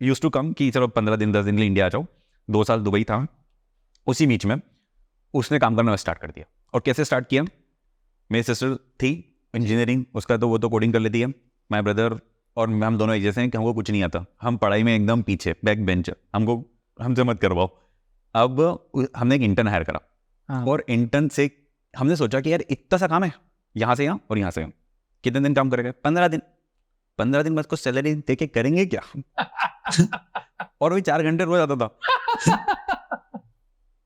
used to come कि चलो 15 दिन 10 दिन के लिए इंडिया आ जाओ। 2 साल दुबई था। उसी बीच में उसने काम करना स्टार्ट कर दिया। और कैसे स्टार्ट किया, मेरी सिस्टर थी इंजीनियरिंग, उसका तो वो तो कोडिंग कर लेती है। माय ब्रदर और हम दोनों एक जैसे हैं कि हमको कुछ नहीं आता, हम पढ़ाई में एकदम पीछे, बैक बेंचर, हमसे मत करवाओ। अब हमने एक इंटर्न हायर करा। हाँ। और इंटर्न से हमने सोचा कि यार इतना सा काम है, यहाँ से यहाँ और यहाँ से यहाँ, कितने दिन काम करेगा, 15 दिन। 15 दिन बाद को सैलरी दे के करेंगे क्या? और वही 4 घंटे रोज आता था।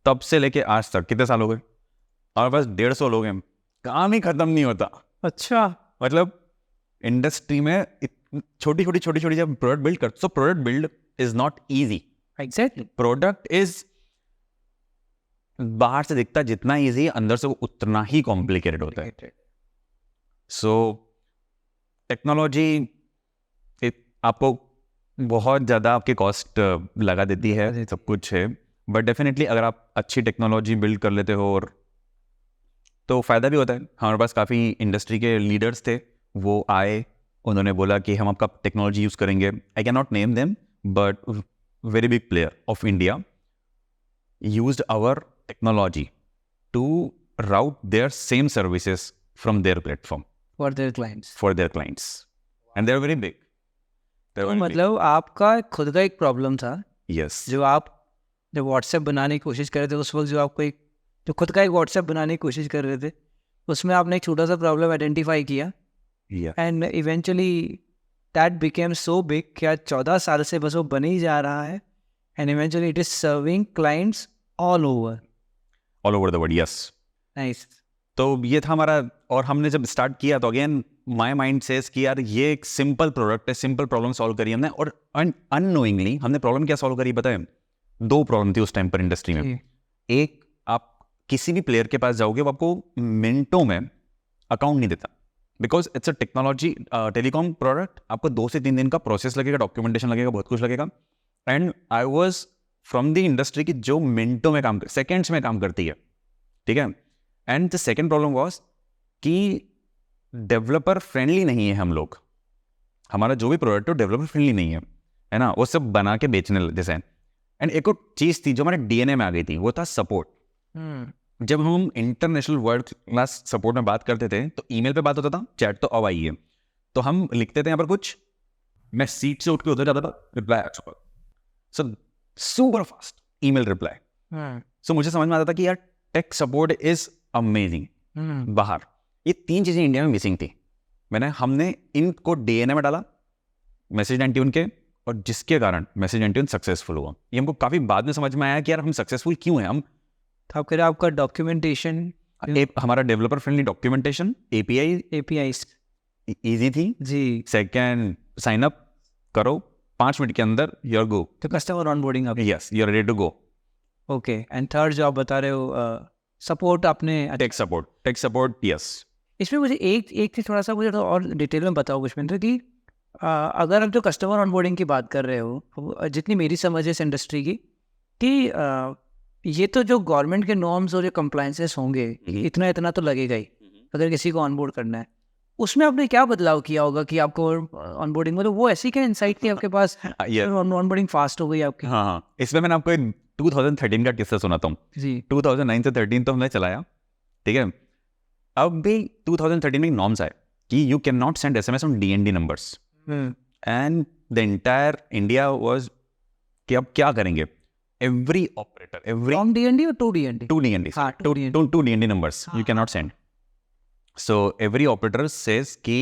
तब से लेके आज तक कितने साल हो गए, और बस 150 लोग हैं, काम ही खत्म नहीं होता। अच्छा, मतलब इंडस्ट्री में छोटी छोटी जब प्रोडक्ट बिल्ड कर, so product build is not easy. Exactly. Product is बाहर से दिखता जितना इजी, अंदर से वो उतना ही कॉम्प्लिकेटेड होता है। सो टेक्नोलॉजी आपको बहुत ज़्यादा आपके कॉस्ट लगा देती है, सब कुछ है, बट डेफिनेटली अगर आप अच्छी टेक्नोलॉजी बिल्ड कर लेते हो और तो फ़ायदा भी होता है। हमारे पास काफ़ी इंडस्ट्री के लीडर्स थे, वो आए, उन्होंने बोला कि हम आपका टेक्नोलॉजी यूज़ करेंगे। I can not name them, but very big player of India used our technology to route their same services from their platform for their clients. for their clients, and they're very big. They're तो very मतलब आपका खुद का एक problem था, big. Yes. जो आप जब व्हाट्सएप बनाने की कोशिश कर रहे थे उस वक्त, जो आपको एक जो खुद का एक व्हाट्सएप बनाने की कोशिश कर रहे थे, उसमें आपने एक छोटा सा प्रॉब्लम आइडेंटिफाई किया, Yeah. And eventually that became so big कि आज 14 साल से बस वो बन ही जा रहा है, and eventually it is serving clients all over. All over the world. Yes. Nice. तो ये था हमारा, और हमने जब स्टार्ट किया तो अगेन माय माइंड सेज कि यार ये एक सिंपल प्रोडक्ट है, सिंपल प्रॉब्लम सॉल्व करी हमने, और अननोइंगली हमने प्रॉब्लम क्या सॉल्व करी पता है? 2 प्रॉब्लम थी उस टाइम पर इंडस्ट्री में। एक, आप किसी भी प्लेयर के पास जाओगे वो आपको मिनटों में अकाउंट नहीं देता, because it's a technology telecom product. आपको 2 से 3 दिन का प्रोसेस लगेगा, डॉक्यूमेंटेशन लगेगा, बहुत कुछ लगेगा। And I was from the industry की जो मिनटों में काम कर, सेकेंड्स में काम करती है, ठीक है। And the second problem was कि डेवलपर फ्रेंडली नहीं है हम लोग। हमारा जो भी प्रोडक्ट है डेवलपर फ्रेंडली नहीं है ना, वो सब बना के बेचने जैसे। एंड एक और चीज़ थी जो हमारे DNA में आ गई थी, वो था सपोर्ट। जब हम इंटरनेशनल वर्ल्ड क्लास सपोर्ट में बात करते थे तो ईमेल पे बात होता था, चैट तो अब आई है, तो हम लिखते थे यहाँ पर कुछ, मैं सीट से उठ के उधर जाता था, reply so super fast email reply. So मुझे समझ में आता था कि यार टेक सपोर्ट इज अमेजिंग। बाहर ये 3 चीज़ें इंडिया में मिसिंग थी। हमने इनको DNA में डाला, मैसेज एंट्यून के, और जिसके कारण मैसेज एंट्यून सक्सेसफुल हुआ। ये हमको काफ़ी बाद में समझ में आया कि यार हम सक्सेसफुल क्यों हैं। हम तो आप कह रहे आपका डॉक्यूमेंटेशन, हमारा developer friendly documentation, APIs easy थी जी। सेकेंड, साइन अप करो 5 मिनट के अंदर, यू आर गो, तो कस्टमर ऑनबोर्डिंग आप, yes you are ready to go. Okay. And third जो आप बता रहे हो सपोर्ट आपने, टेक सपोर्ट यस। इसमें मुझे एक चीज़ थोड़ा सा मुझे और डिटेल में बताओ पुष्पेंद्र कि अगर आप जो कस्टमर ऑनबोर्डिंग की बात कर रहे हो, जितनी मेरी समझ है इस इंडस्ट्री की, कि ये तो जो गवर्नमेंट के नॉर्म्स और जो कंप्लायंसेस होंगे इतना इतना तो लगेगा ही अगर किसी को ऑनबोर्ड करना है। उसमें आपने क्या बदलाव किया होगा कि आपको ऑनबोर्डिंग मतलब वो ऐसी क्या इंसाइट थी आपके पास ये ऑनबोर्डिंग फास्ट हो गई आपकी? हाँ, इसमें मैंने आपको 2013 का किस्सा सुनाता हूँ। जी 2009 से 13 तो हमने चलाया, ठीक है। अब भी 2013 में नॉर्म्स आए कि you can not send SMS on DND numbers, and the entire India was कि अब क्या करेंगे। Every operator, every from DND और टू DND? 2 DND, हाँ, 2 DND numbers you cannot send. So every operator says कि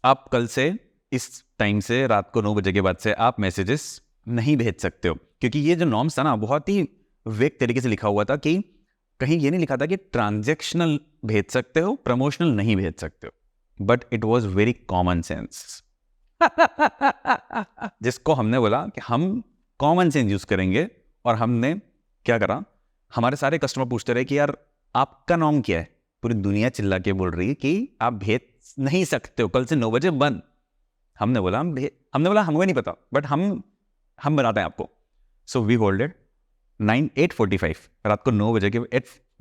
आप कल से इस टाइम से रात को 9 बजे के बाद से आप मैसेजेस नहीं भेज सकते हो, क्योंकि ये जो नॉर्म्स था ना बहुत ही वेग तरीके से लिखा हुआ था कि कहीं ये नहीं लिखा था कि ट्रांजैक्शनल भेज सकते हो, प्रमोशनल नहीं भेज सकते हो, but it was very common sense जिसको हमने बोला कि हम कॉमन सेंस यूज करेंगे। और हमने क्या करा, हमारे सारे कस्टमर पूछते रहे कि यार आपका नाम क्या है, पूरी दुनिया चिल्ला के बोल रही है कि आप भेज नहीं सकते हो, कल से 9 बजे बंद। हमने बोला हमको नहीं पता, बट हम बताते हैं आपको। सो वी होल्डेड 8:45 रात को 9 बजे के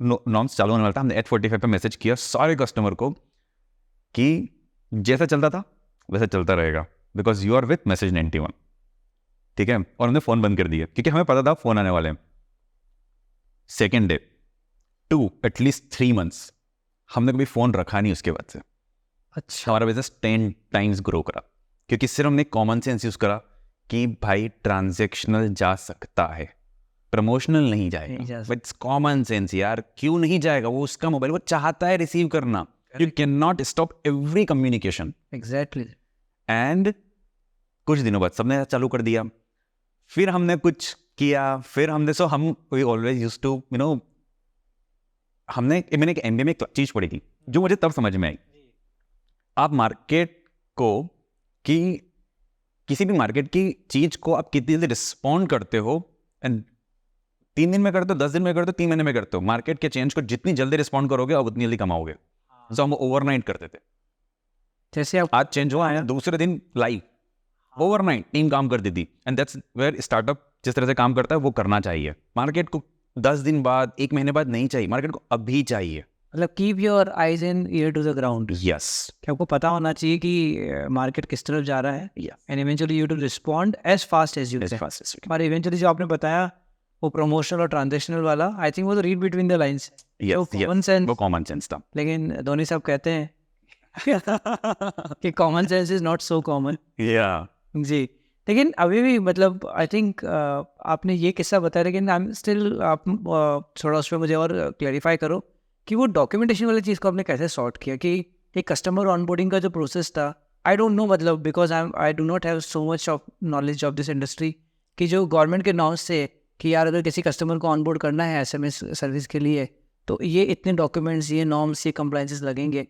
नॉर्म्स चालू होने वाला था। हमने 8:45 पे मैसेज किया सारे कस्टमर को कि जैसा चलता था वैसे चलता रहेगा, because you are with message 91, ठीक है। और हमने फोन बंद कर दिया क्योंकि हमें पता था फोन आने वाले हैं। सेकेंड डे 2 एटलीस्ट 3 months हमने कभी फोन रखा नहीं उसके बाद से। अच्छा, हमारा बिजनेस 10 times ग्रो करा क्योंकि सिर्फ हमने कॉमन सेंस यूज करा कि भाई ट्रांजैक्शनल जा सकता है, प्रमोशनल नहीं नहीं जा जाएगा। इट्स कॉमन सेंस यार, क्यों नहीं जाएगा, वो उसका मोबाइल, वो चाहता है रिसीव करना। You can not stop every communication. Exactly. And कुछ दिनों बाद सबने चालू कर दिया, फिर हमने कुछ किया, फिर हमने वी ऑलवेज यूज्ड टू मैंने एक MBA में एक चीज पढ़ी थी जो मुझे तब समझ में आई। आप मार्केट को किसी भी मार्केट की चीज को आप कितनी जल्दी रिस्पॉन्ड करते हो, एंड 3 दिन में करते हो, 10 दिन में करते हो, 3 महीने में करते हो, मार्केट के चेंज को जितनी जल्दी रिस्पॉन्ड करोगे आप उतनी जल्दी कमाओगे। तो हम ओवरनाइट करते थे, जैसे आप आज चेंज हुआ है दूसरे दिन लाइव, ओवरनाइट टीम काम करती थी। एंड दैट्स वेयर स्टार्टअप जिस तरह से काम करता है वो करना चाहिए। मार्केट को 10 दिन बाद, 1 महीने बाद नहीं चाहिए, मार्केट को अभी चाहिए। मतलब keep your eyes and ear to the ground. Yes, कि आपको पता होना चाहिए कि मार्केट किस तरफ जा रहा है, and eventually you to respond as fast as you can. और इवेंचुअली जो आपने बताया वो प्रमोशनल और ट्रांजैक्शनल वाला, आई थिंक वो तो रीड बिटवीन द लाइंस, वो कॉमन सेंस था। लेकिन धोनी साहब कहते हैं कि common sense is not so common. या जी, लेकिन अभी भी मतलब आई थिंक आपने ये किस्सा बताया, लेकिन आई एम स्टिल, आप थोड़ा उस पर मुझे और क्लैरिफाई करो कि वो डॉक्यूमेंटेशन वाली चीज़ को आपने कैसे सॉर्ट किया कि एक कस्टमर ऑनबोर्डिंग का जो प्रोसेस था, आई डोंट नो, मतलब because I do not have so much of knowledge of this industry, कि जो गवर्नमेंट के नॉर्म्स थे कि यार अगर किसी कस्टमर को ऑनबोर्ड करना है SMS सर्विस के लिए तो ये इतने डॉक्यूमेंट्स, ये नॉर्म्स, ये कंप्लाइंसेस लगेंगे।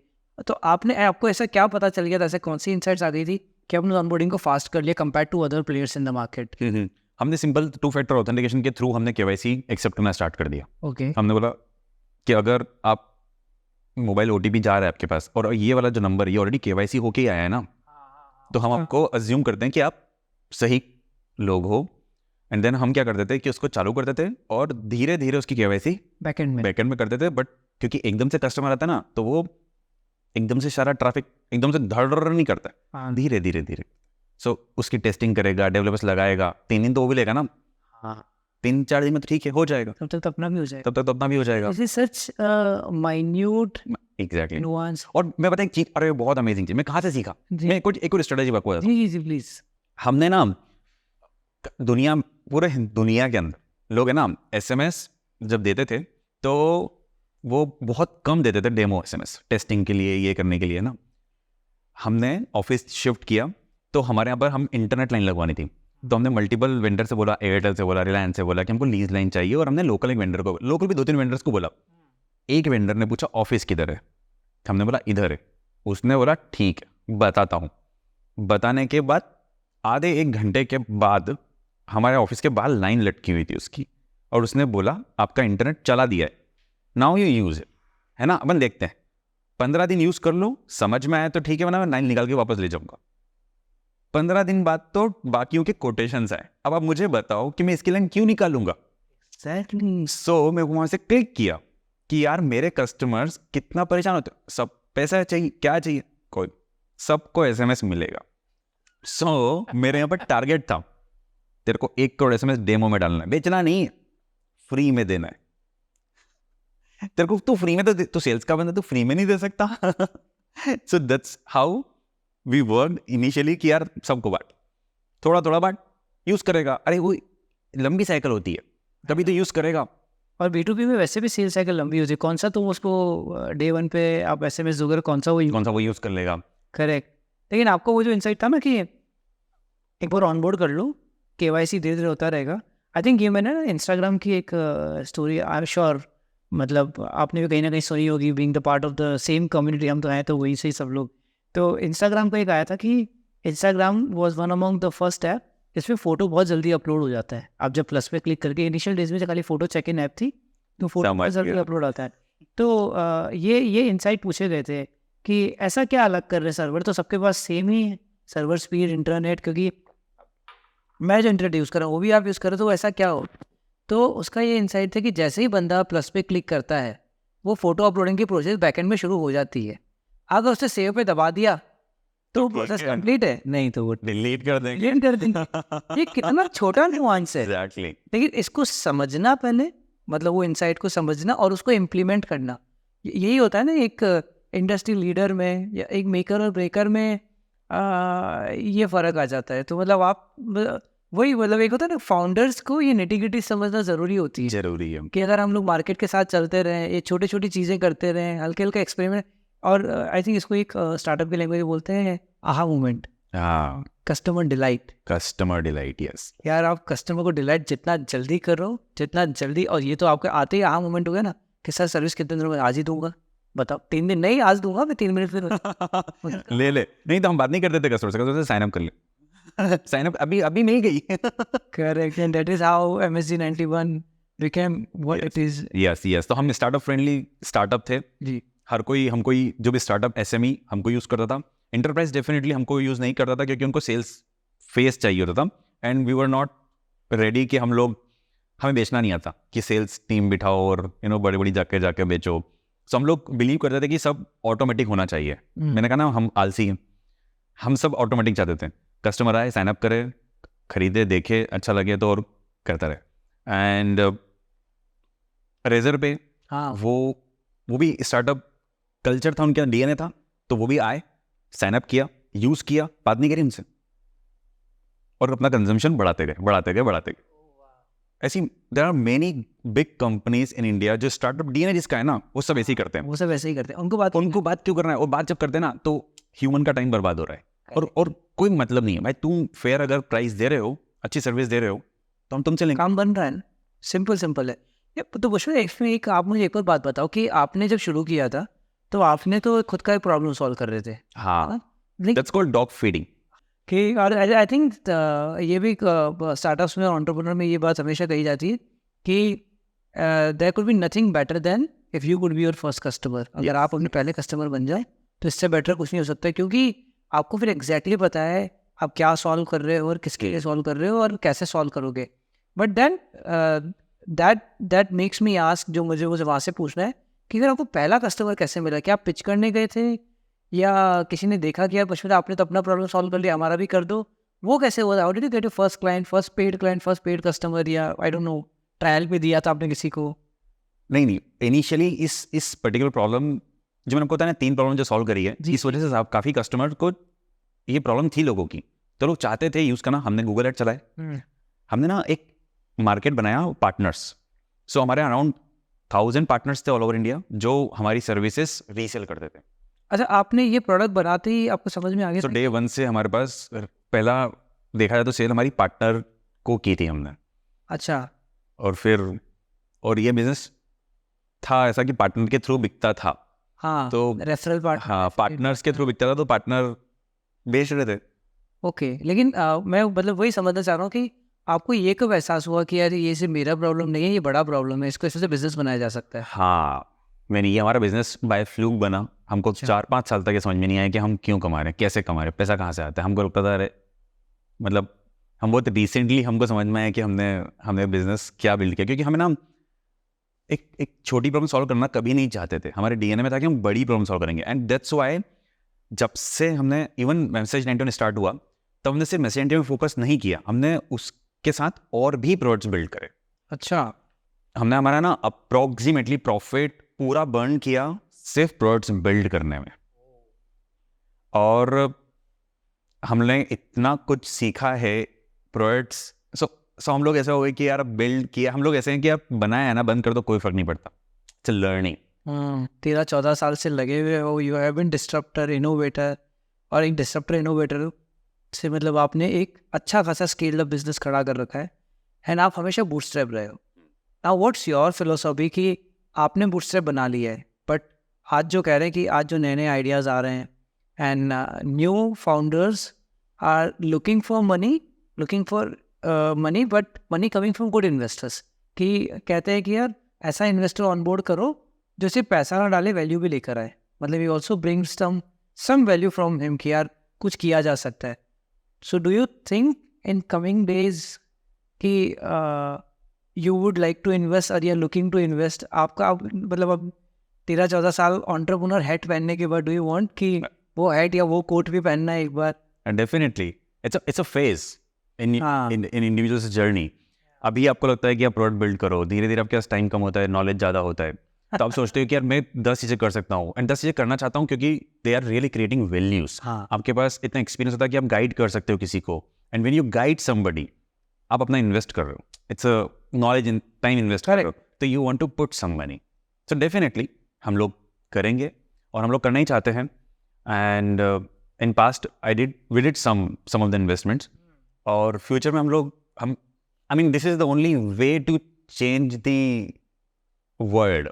तो आपको ऐसा क्या पता चल गया था, ऐसा कौन सी इंसाइट्स आ गई थी कि आपने ऑनबोर्डिंग को फास्ट कर लिया compare to other players in the market? हमने सिंपल 2-factor ऑथेंटिकेशन के थ्रू हमने KYC एक्सेप्ट करना स्टार्ट कर दिया। ओके, हमने बोला कि अगर आप मोबाइल OTP जा रहा है आपके पास और ये वाला जो नंबर ये ऑलरेडी KYC होके ही आया है ना, तो हम आपको अज्यूम करते हैं कि आप सही लोग हो। एंड देन हम क्या करते थे कि उसको चालू करते थे और धीरे धीरे उसकी KYC बैकएंड में करते थे। बट क्योंकि एकदम से कस्टमर आता है ना, तो वो एकदम से सारा ट्रैफिक एकदम से धड़ नहीं करता है, धीरे धीरे। सो उसकी टेस्टिंग करेगा, डेवलपर्स लगाएगा, 3 दिन तो वो भी लेगा ना, 3-4 दिन में तो ठीक है, हो जाएगा, तब तक तो अपना भी हो जाएगा। तब तक तो अपना भी हो जाएगा। This is such minute exactly nuance. और मैं पता एक चीज, अरे बहुत अमेजिंग चीज, मैं कहाँ से सीखा, जी। मैं एक और स्ट्रेटेजी आपको बताता हूँ। जी जी प्लीज। हमने ना पूरे दुनिया के अंदर लोग है ना SMS जब देते थे तो वो बहुत कम देते थे डेमो SMS टेस्टिंग के लिए, ये करने के लिए ना। हमने ऑफिस शिफ्ट किया तो हमारे यहाँ पर हम इंटरनेट लाइन लगवानी थी, तो हमने मल्टीपल वेंडर से बोला, एयरटेल से बोला, रिलायंस से बोला कि हमको लीज लाइन चाहिए। और हमने लोकल भी 2-3 वेंडर्स को बोला। एक वेंडर ने पूछा ऑफिस किधर है, हमने बोला इधर है। उसने बोला ठीक है बताता हूँ। बताने के बाद आधे 1 घंटे के बाद हमारे ऑफिस के बाहर लाइन लटकी हुई थी उसकी, और उसने बोला आपका इंटरनेट चला दिया है, नाउ यू यूज है ना, अपन देखते हैं 15 दिन यूज कर लो, समझ में आया तो ठीक है, वरना मैं लाइन निकाल के वापस ले जाऊंगा। 15 दिन बाद तो बाकियों के कोटेशंस आए। अब आप मुझे बताओ कि मैं इसकी लाइन क्यों निकालूंगा। एग्जैक्टली। सो मैं वहां से क्लिक किया कि यार मेरे कस्टमर्स कितना परेशान होते हैं, सब पैसा चाहिए, क्या चाहिए, कोई सबको SMS मिलेगा। सो मेरे यहाँ पर टारगेट था, तेरे को 1 करोड़ SMS डेमो में डालना है, बेचना नहीं है, फ्री में देना है। तेरे को तू फ्री में तो सेल्स का बंदा, तू फ्री में नहीं दे सकता। So that's how we work initially कि यार सबको बांट, थोड़ा थोड़ा बांट, यूज करेगा, अरे वो लंबी साइकिल होती है, तभी तो यूज करेगा। और B2B में वैसे भी सेल साइकिल लंबी होती है, कौन सा तुम उसको डे 1 पे आप SMS दोगे, कौन सा वो यूज कर लेगा। करेक्ट। लेकिन आपको वो जो इंसाइट था ना कि एक बार ऑनबोर्ड कर लो, KYC धीरे धीरे होता रहेगा। आई थिंक ये मैंने ना इंस्टाग्राम की एक स्टोरी, आई एम श्योर मतलब आपने भी कहीं ना कहीं सुनी होगी, being the part of the same community, हम तो हैं तो वही से ही सब लोग। तो इंस्टाग्राम का एक आया था कि Instagram was one among the first app जिसमें फ़ोटो बहुत जल्दी अपलोड हो जाता है। आप जब प्लस पे क्लिक करके, इनिशियल डेज में खाली फ़ोटो चेक इन ऐप थी, तो फोटो बहुत जल्दी अपलोड आता है। तो ये इंसाइट पूछे गए थे कि ऐसा क्या अलग कर रहे हैं सर्वर, तो सबके पास सेम ही है सर्वर स्पीड, इंटरनेट, क्योंकि मैं जो इंटरनेट यूज़ कर रहा हूँ वो भी आप यूज़ कर रहे हो, तो ऐसा क्या हो। तो उसका ये इंसाइट था कि जैसे ही बंदा प्लस पे क्लिक करता है वो फोटो अपलोडिंग की प्रोसेस बैकएंड में शुरू हो जाती है। अगर उसने सेव पे दबा दिया तो प्रोसेस कंप्लीट है, नहीं तो वो डिलीट कर देंगे। डिलीट कर देंगे। ये कितना छोटा नुआंस है, एग्जैक्टली। लेकिन इसको समझना पहले, मतलब वो इंसाइट को समझना और उसको इम्प्लीमेंट करना, यही होता है ना एक इंडस्ट्री लीडर में या एक मेकर और ब्रेकर में ये फ़र्क आ जाता है। तो मतलब आप वही, मतलब एक होता है ना, फाउंडर्स को ये निटी-ग्रिटी समझना ज़रूरी होती है जरूरी है कि अगर हम लोग मार्केट के साथ चलते रहें, ये छोटी छोटी चीज़ें करते रहें, हल्के हल्के एक्सपेरिमेंट, और आई थिंक इसको एक स्टार्टअप की लैंग्वेज बोलते हैं आहा मोमेंट, हाँ, customer delight. Customer delight. Yes, यार आप कस्टमर को डिलाइट जितना जल्दी करो, जितना जल्दी, और ये तो आपके आते ही आहा मोमेंट हो गया ना कि सर सर्विस कितने दिनों में, आज ही दूंगा, बताओ 3 दिन नहीं, आज दूंगा मैं 3 मिनट में। ले नहीं तो हम बात नहीं करते थे कस्टमर से, साइन अप कर ले। साइन अप अभी मिल गई। Correct, and that is how MSG 91 became what it is। Yes. तो हम स्टार्टअप फ्रेंडली स्टार्टअप थे जी। हर कोई जो भी स्टार्टअप SME हमको यूज़ करता था। एंटरप्राइज डेफिनेटली हमको यूज़ नहीं करता था क्योंकि उनको सेल्स फेस चाहिए होता था, and we were not ready कि हमें बेचना नहीं आता कि सेल्स टीम बिठाओ और बड़ी जाके बेचो। सो हम लोग बिलीव करते थे कि सब ऑटोमेटिक होना चाहिए। मैंने कहा ना, हम आलसी हैं, हम सब ऑटोमेटिक चाहते थे, कस्टमर आए, साइन अप करे, खरीदे, देखे, अच्छा लगे तो और करता रहे। एंड रेजर पे हाँ, वो भी स्टार्टअप कल्चर था, उनके DNA था, तो वो भी आए, साइन अप किया, यूज किया, बात नहीं करी उनसे, और अपना कंजम्पशन बढ़ाते गए। ऐसी there are many big companies in India जो स्टार्टअप DNA जिसका है ना, वो सब ऐसे ही करते हैं। वो सब ऐसे ही करते हैं, उनको बात क्यों करना है, और बात जब करते हैं ना तो ह्यूमन का टाइम बर्बाद हो रहा है, और कोई मतलब नहीं है भाई। तुम फेयर अगर प्राइस दे रहे हो, अच्छी सर्विस दे रहे हो, तो हम तुमसे लेंगे। काम बन रहा है ना, सिंपल है ये। तो पुष्पा, इसमें एक आप मुझे एक और बात बताओ कि आपने जब शुरू किया था तो आपने तो खुद का एक प्रॉब्लम सॉल्व कर रहे थे, हाँ, लेकिन दैट्स कॉल्ड डॉग फीडिंग। कि आई थिंक ये भी स्टार्टअप्स में, एंटरप्रेन्योर में ये बात हमेशा कही जाती है कि there could be nothing better than if you could be your first customer. अगर आप अपने पहले कस्टमर बन जाए तो इससे बेटर कुछ नहीं हो सकता, क्योंकि आपको फिर एग्जैक्टली पता है आप क्या सॉल्व कर रहे हो और किसके लिए सॉल्व कर रहे हो और कैसे सॉल्व करोगे। But then that makes me ask, जो मुझे वहाँ से पूछना है कि अगर आपको पहला कस्टमर कैसे मिला, क्या आप पिच करने गए थे या किसी ने देखा कि यार पश्चिम आपने तो अपना प्रॉब्लम सॉल्व कर लिया, हमारा भी कर दो, वो कैसे हुआ? How did you get your first client, first paid customer, या आई डोंट नो ट्रायल पे दिया था आपने किसी को? नहीं, इनिशियली इस पर्टिकुलर प्रॉब्लम जो मैंने आपको बताया ना, 3 प्रॉब्लम जो सॉल्व करी है, इस वजह से काफ़ी कस्टमर को ये प्रॉब्लम थी लोगों की, तो लोग चाहते थे यूज़ करना। हमने गूगल एड चलाए, हमने ना एक मार्केट बनाया, पार्टनर्स। सो हमारे अराउंड 1000 पार्टनर्स थे ऑल ओवर इंडिया जो हमारी सर्विसेज रीसेल करते थे। अच्छा, आपने ये प्रोडक्ट बनाते ही आपको समझ में आ गया? तो डे 1 से हमारे पास पहला देखा जाए तो सेल हमारी पार्टनर को की थी हमने। अच्छा। और ये बिजनेस था ऐसा कि पार्टनर के थ्रू बिकता था। हाँ, तो रेफरल पार्टनर। हाँ, पार्टनर्स के थ्रू बिकता था, तो पार्टनर बेच रहे थे। ओके, लेकिन मैं मतलब वही समझना चाह रहा हूँ कि आपको ये कब एहसास हुआ कि यार ये सिर्फ मेरा प्रॉब्लम नहीं है, ये बड़ा प्रॉब्लम है, इसको इससे बिजनेस बनाया जा सकता है? हाँ, मैंने ये हमारा बिजनेस बाय फ्लूक बना। हमको 4-5 साल तक ये समझ में नहीं आया कि हम क्यों कमा रहे हैं, कैसे कमा रहे हैं, पैसा कहाँ से आता है। हमको लगता था अरे मतलब हम बहुत रिसेंटली हमको समझ में आया कि हमने बिजनेस क्या बिल्ड किया, क्योंकि हमें ना एक छोटी प्रॉब्लम सॉल्व करना कभी नहीं चाहते थे, हमारे डीएनए में था कि हम बड़ी प्रॉब्लम सॉल्व करेंगे। एंड दैट्स व्हाई जब से हमने इवन मैसेज 91 स्टार्ट हुआ तब हमने सिर्फ मैसेज 91 में फोकस नहीं किया, हमने उसके साथ और भी प्रोडक्ट्स बिल्ड करे। अच्छा, हमने हमारा ना अप्रोक्सीमेटली प्रॉफिट पूरा बर्न किया सिर्फ प्रोडक्ट्स बिल्ड करने में, और हमने इतना कुछ सीखा है प्रोडक्ट्स। सो हम लोग ऐसे हो गए कि यार बिल्ड किया, हम लोग ऐसे हैं कि आप बनाया है ना, बंद कर दो कोई फर्क नहीं पड़ता, इट्स लर्निंग। 13-14 साल से लगे हुए हो, you have been disruptor innovator, और एक डिस्ट्रप्टर इनोवेटर से मतलब आपने एक अच्छा खासा स्केल अप बिजनेस खड़ा कर रखा है, एंड आप हमेशा बूटस्ट्रैप रहे हो। नाउ व्हाट्स योर फिलोसॉफी कि आपने बूटस्ट्रैप बना लिया है, बट आज जो कह रहे हैं कि आज जो नए नए आइडियाज़ आ रहे हैं and new founders are looking for money but money coming from good investors, कि कहते हैं कि यार ऐसा इन्वेस्टर ऑनबोर्ड करो जो सिर्फ पैसा ना डाले, वैल्यू भी लेकर आए, मतलब you also bring some value from him कि यार कुछ किया जा सकता है। So do you think in coming days कि you would like to invest और you are looking to invest? आपका मतलब अब 13-14 साल एंटरप्रेन्योर हैट पहनने के बाद डू यू वांट कि वो हैट या वो कोट भी पहनना है एक बार? Definitely it's a phase in individuals journey. अभी आपको लगता है कि आप प्रोडक्ट बिल्ड करो, धीरे धीरे आपके पास टाइम कम होता है, नॉलेज ज़्यादा होता है, तो आप सोचते हो कि यार मैं 10 चीज़ें कर सकता हूँ, एंड 10 चीज़ें करना चाहता हूँ क्योंकि they are really creating values. आपके पास इतना एक्सपीरियंस होता है कि आप गाइड कर सकते हो किसी को, and when you guide somebody आप अपना इन्वेस्ट कर रहे हो, it's a knowledge in time invest कर रहे हो, तो you want to put some money. So definitely हम लोग करेंगे और हम लोग करना ही चाहते हैं। And in past we did some of the investments, और फ्यूचर में हम I mean this is the only way to change the world.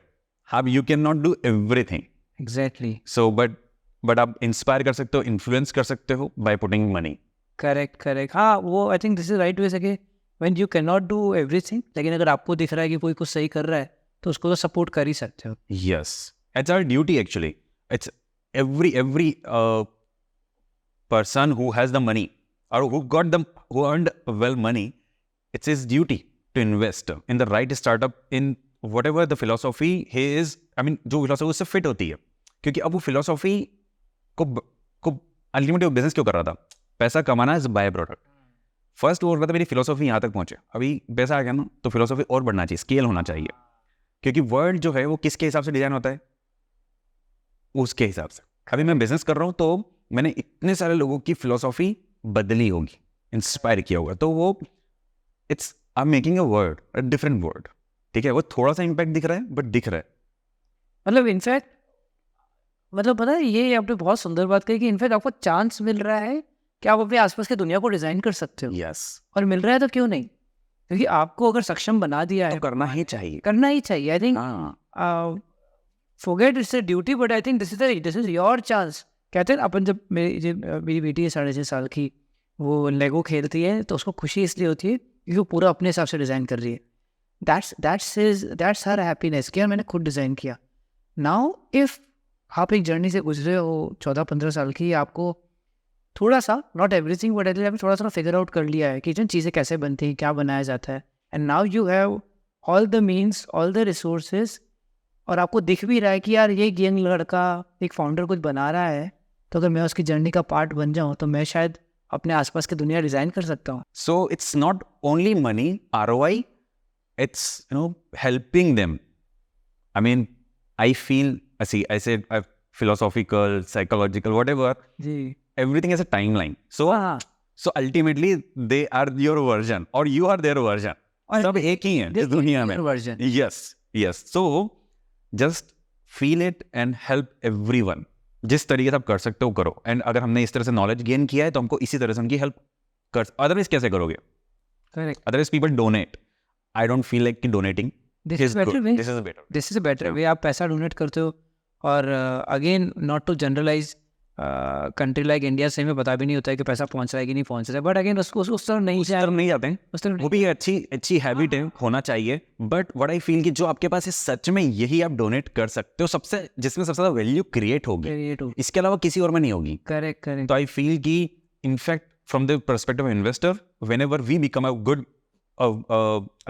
अब you can not do everything exactly, so but आप इंस्पायर कर सकते हो, इन्फ्लुएंस कर सकते हो बाय पुटिंग मनी। करेक्ट। हाँ, वो I think this is right way से कि when you can not do everything, लेकिन अगर आपको दिख रहा है कि कोई कुछ सही कर रहा है तो उसको तो सपोर्ट कर ही सकते हो। Yes, it's our duty actually. It's every person who has the money or who earned well money, it's his duty to invest in the right startup in whatever the philosophy he is. I mean, जो philosophy उससे fit होती है, क्योंकि अब वो philosophy को ultimately वो business क्यों कर रहा था? पैसा कमाना is बाय प्रोडक्ट। फर्स्ट वो रहा था मेरी फिलोसॉफी यहाँ तक पहुंचे, अभी पैसा आ गया ना तो फिलोसॉफी और बढ़ना चाहिए, स्केल होना चाहिए, क्योंकि वर्ल्ड जो है वो किसके हिसाब से डिजाइन होता है, उसके हिसाब से। अभी मैं बिजनेस कर रहा हूँ तो मैंने इतने सारे लोगों की फिलोसॉफी बदली होगी, इंस्पायर किया होगा, तो वो it's I am making a word, a different word. ठीक है, वो थोड़ा सा इम्पैक्ट दिख रहा है बट दिख रहा है। मतलब इनफैक्ट मतलब पता है, ये आपने बहुत सुंदर बात कही कि इनफैक्ट आपको चांस मिल रहा है कि आप अपने आसपास की दुनिया को डिजाइन कर सकते हो। यस, और मिल रहा है तो क्यों नहीं, क्योंकि आपको अगर सक्षम बना दिया है तो करना ही चाहिए, करना ही चाहिए। I think forget it's a duty, but I think this is your chance. कहते हैं अपन जब मेरी बेटी है 6.5 साल की, वो लेगो खेलती है तो उसको खुशी इसलिए होती है क्योंकि वो पूरा अपने हिसाब से डिज़ाइन कर रही है। दैट्स हर हैप्पीनेस कि यार मैंने खुद डिज़ाइन किया। नाउ इफ़ आप एक जर्नी से गुजरे हो 14-15 साल की, आपको थोड़ा सा, नॉट एवरीथिंग बट एटलीस्ट आपने थोड़ा सा फिगर आउट कर लिया है कि जिन चीज़ें कैसे बनती हैं, क्या बनाया जाता है, and now you have all the means, all the resources, और आपको दिख भी रहा है कि यार ये यंग लड़का एक फाउंडर कुछ बना रहा है, तो अगर मैं उसकी जर्नी का पार्ट बन जाऊँ तो मैं शायद अपने आसपास की दुनिया डिज़ाइन कर सकता हूँ। So it's not only money, ROI, it's helping them. I mean, I feel, I said philosophical, psychological, whatever, everything has a timeline. So ultimately they are your version or you are their version. सब एक ही है इस दुनिया में. Yes. So just feel it and help everyone. जिस तरीके से आप कर सकते हो करो. एंड अगर हमने इस तरह से नॉलेज गेन किया है तो हमको इसी तरह से उनकी हेल्प कर. अदरवाइज कैसे करोगे? Correct. Otherwise people donate. I don't feel like donating. This is better way. This is a better way. आप पैसा डोनेट करते हो. और again not to generalize, country like India से हमें पता भी नहीं होता है कि पैसा पहुंच रहा है कि नहीं पहुंच रहा है, बट अगेन उसको उस तरफ नहीं जाते हैं. वो भी अच्छी हैबिट है, होना चाहिए. बट व्हाट आई फील कि जो आपके पास है सच में यही आप डोनेट कर सकते हो, सबसे जिसमें सबसे ज्यादा वैल्यू क्रिएट होगी, इसके अलावा किसी और में नहीं होगी. करेक्ट. तो आई फील कि in fact from the perspective of investor, whenever we become a good,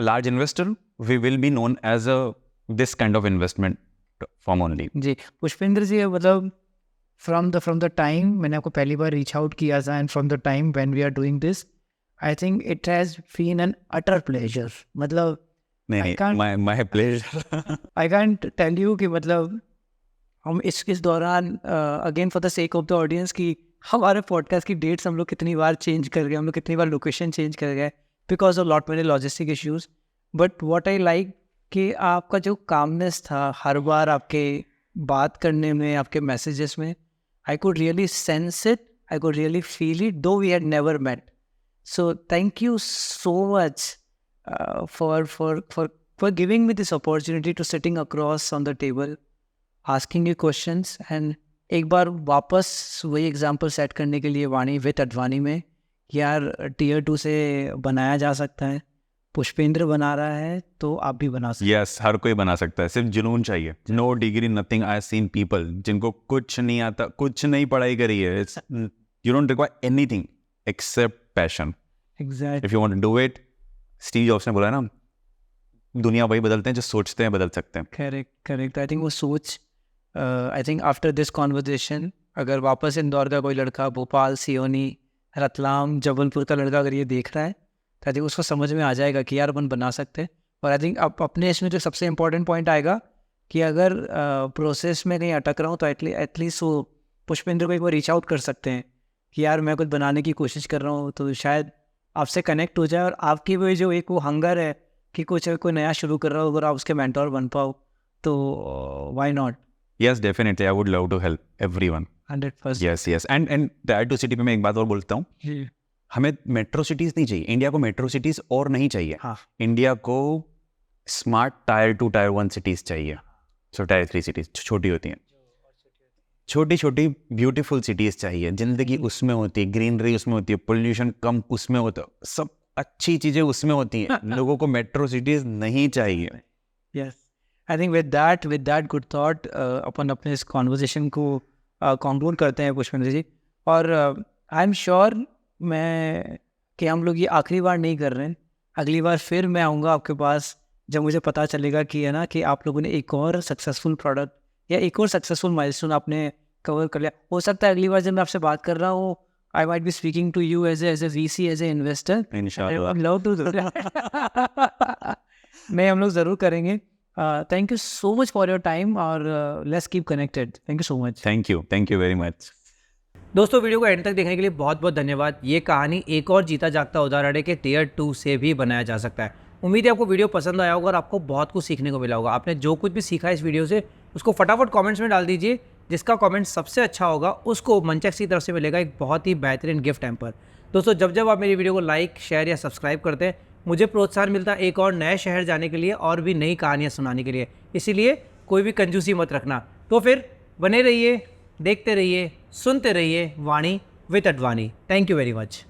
large investor, we will be known as this kind of investment firm only. जी पुष्पेंद्र जी, मतलब फ्रॉम द टाइम मैंने आपको पहली बार रीच आउट किया था and from the time when we are doing this, I think it has been an utter pleasure. मतलब नहीं, my pleasure. I can't tell you कि मतलब हम इस दौरान again for the sake of the audience कि हमारे पॉडकास्ट की डेट्स हम लोग कितनी बार चेंज कर गए, हम लोग कितनी बार लोकेशन चेंज कर गए because of lot many logistic issues. But what I like कि आपका जो कामनेस था हर बार आपके बात करने में, आपके मैसेजेस में, I could really sense it, I could really feel it, though we had never met. So thank you so much for giving me this opportunity to sitting across on the table, asking you questions, and एक बार वापस वही example set करने के लिए वाणी with Advani में, यार tier 2 से बनाया जा सकता है, पुष्पेंद्र बना रहा है तो आप भी बना सकते हैं. Yes, हर कोई बना सकता है, सिर्फ जुनून चाहिए. No degree, nothing. I seen people जिनको कुछ नहीं आता, कुछ नहीं पढ़ाई करी है. You don't require anything except passion. Exactly. If you want to do it, Steve Jobs ने बोला ना, दुनिया वही बदलते हैं जो सोचते हैं बदल सकते हैं. करेक्ट. आई थिंक वो सोच, I think after this conversation अगर वापस इंदौर का कोई लड़का, भोपाल, सियोनी, रतलाम, जबलपुर का लड़का अगर ये देख रहा है तो आई थिंक उसको समझ में आ जाएगा कि यार अपन बना सकते हैं. और आई थिंक अब अपने इसमें जो सबसे इम्पोर्टेंट पॉइंट आएगा कि अगर प्रोसेस में कहीं अटक रहा हूँ तो एटलीस्ट वो पुष्पेंद्र को एक बार रीच आउट कर सकते हैं कि यार मैं कुछ बनाने की कोशिश कर रहा हूँ, तो शायद आपसे कनेक्ट हो जाए और आपकी वो जो एक वो हंगर है कि कुछ कोई नया शुरू कर रहा हो, अगर आप उसके मेंटोर बन पाओ तो why not. Yes, definitely. I would love to help everyone. 100%. Yes. And Tier 2 city पे मैं एक बात और बोलता हूँ, हमें मेट्रो सिटीज नहीं चाहिए. इंडिया को मेट्रो सिटीज और नहीं चाहिए. हाँ. इंडिया को स्मार्ट Tier 2, Tier 1 सिटीज चाहिए. सो Tier 3 सिटीज छोटी होती हैं, छोटी छोटी ब्यूटीफुल सिटीज चाहिए. जिंदगी उसमें होती है, ग्रीनरी उसमें होती है, पोल्यूशन कम उसमें होता है, सब अच्छी चीजें उसमें होती हैं. लोगों को मेट्रो सिटीज नहीं चाहिए. Yes. I think with that good thought अपन अपने इस कॉन्वर्जेशन को कंक्लूड करते हैं पुष्पेंद्र जी. और आई एम श्योर कि हम लोग ये आखिरी बार नहीं कर रहे हैं. अगली बार फिर मैं आऊँगा आपके पास जब मुझे पता चलेगा कि है ना कि आप लोगों ने एक और सक्सेसफुल प्रोडक्ट या एक और सक्सेसफुल माइलस्टोन आपने कवर कर लिया. हो सकता है अगली बार जब मैं आपसे बात कर रहा हूँ, I might be speaking to you as a VC, as a investor. इंशाल्लाह. I would love to do that. नहीं, हम लोग ज़रूर करेंगे. Thank you so much for your time और let's keep connected. Thank you so much. Thank you very much. दोस्तों, video को and तक देखने के लिए बहुत बहुत धन्यवाद. ये कहानी एक और जीता जागता उदाहरण है कि टीयर 2 से भी बनाया जा सकता है. उम्मीद है आपको वीडियो पसंद आया होगा और आपको बहुत कुछ सीखने को मिला होगा. आपने जो कुछ भी सीखा इस वीडियो से उसको फटाफट कमेंट्स में डाल दीजिए. जिसका कमेंट सबसे अच्छा होगा उसको मंचेक्स की तरफ से मिलेगा एक बहुत ही बेहतरीन गिफ्ट हैम्पर. दोस्तों, जब आप मेरी वीडियो को लाइक, शेयर या सब्सक्राइब करते हैं, मुझे प्रोत्साहन मिलता है एक और नए शहर जाने के लिए और भी नई कहानियाँ सुनाने के लिए. इसीलिए कोई भी कंजूसी मत रखना. तो फिर बने रहिए, देखते रहिए, सुनते रहिए Vani with Advani. Thank you very much.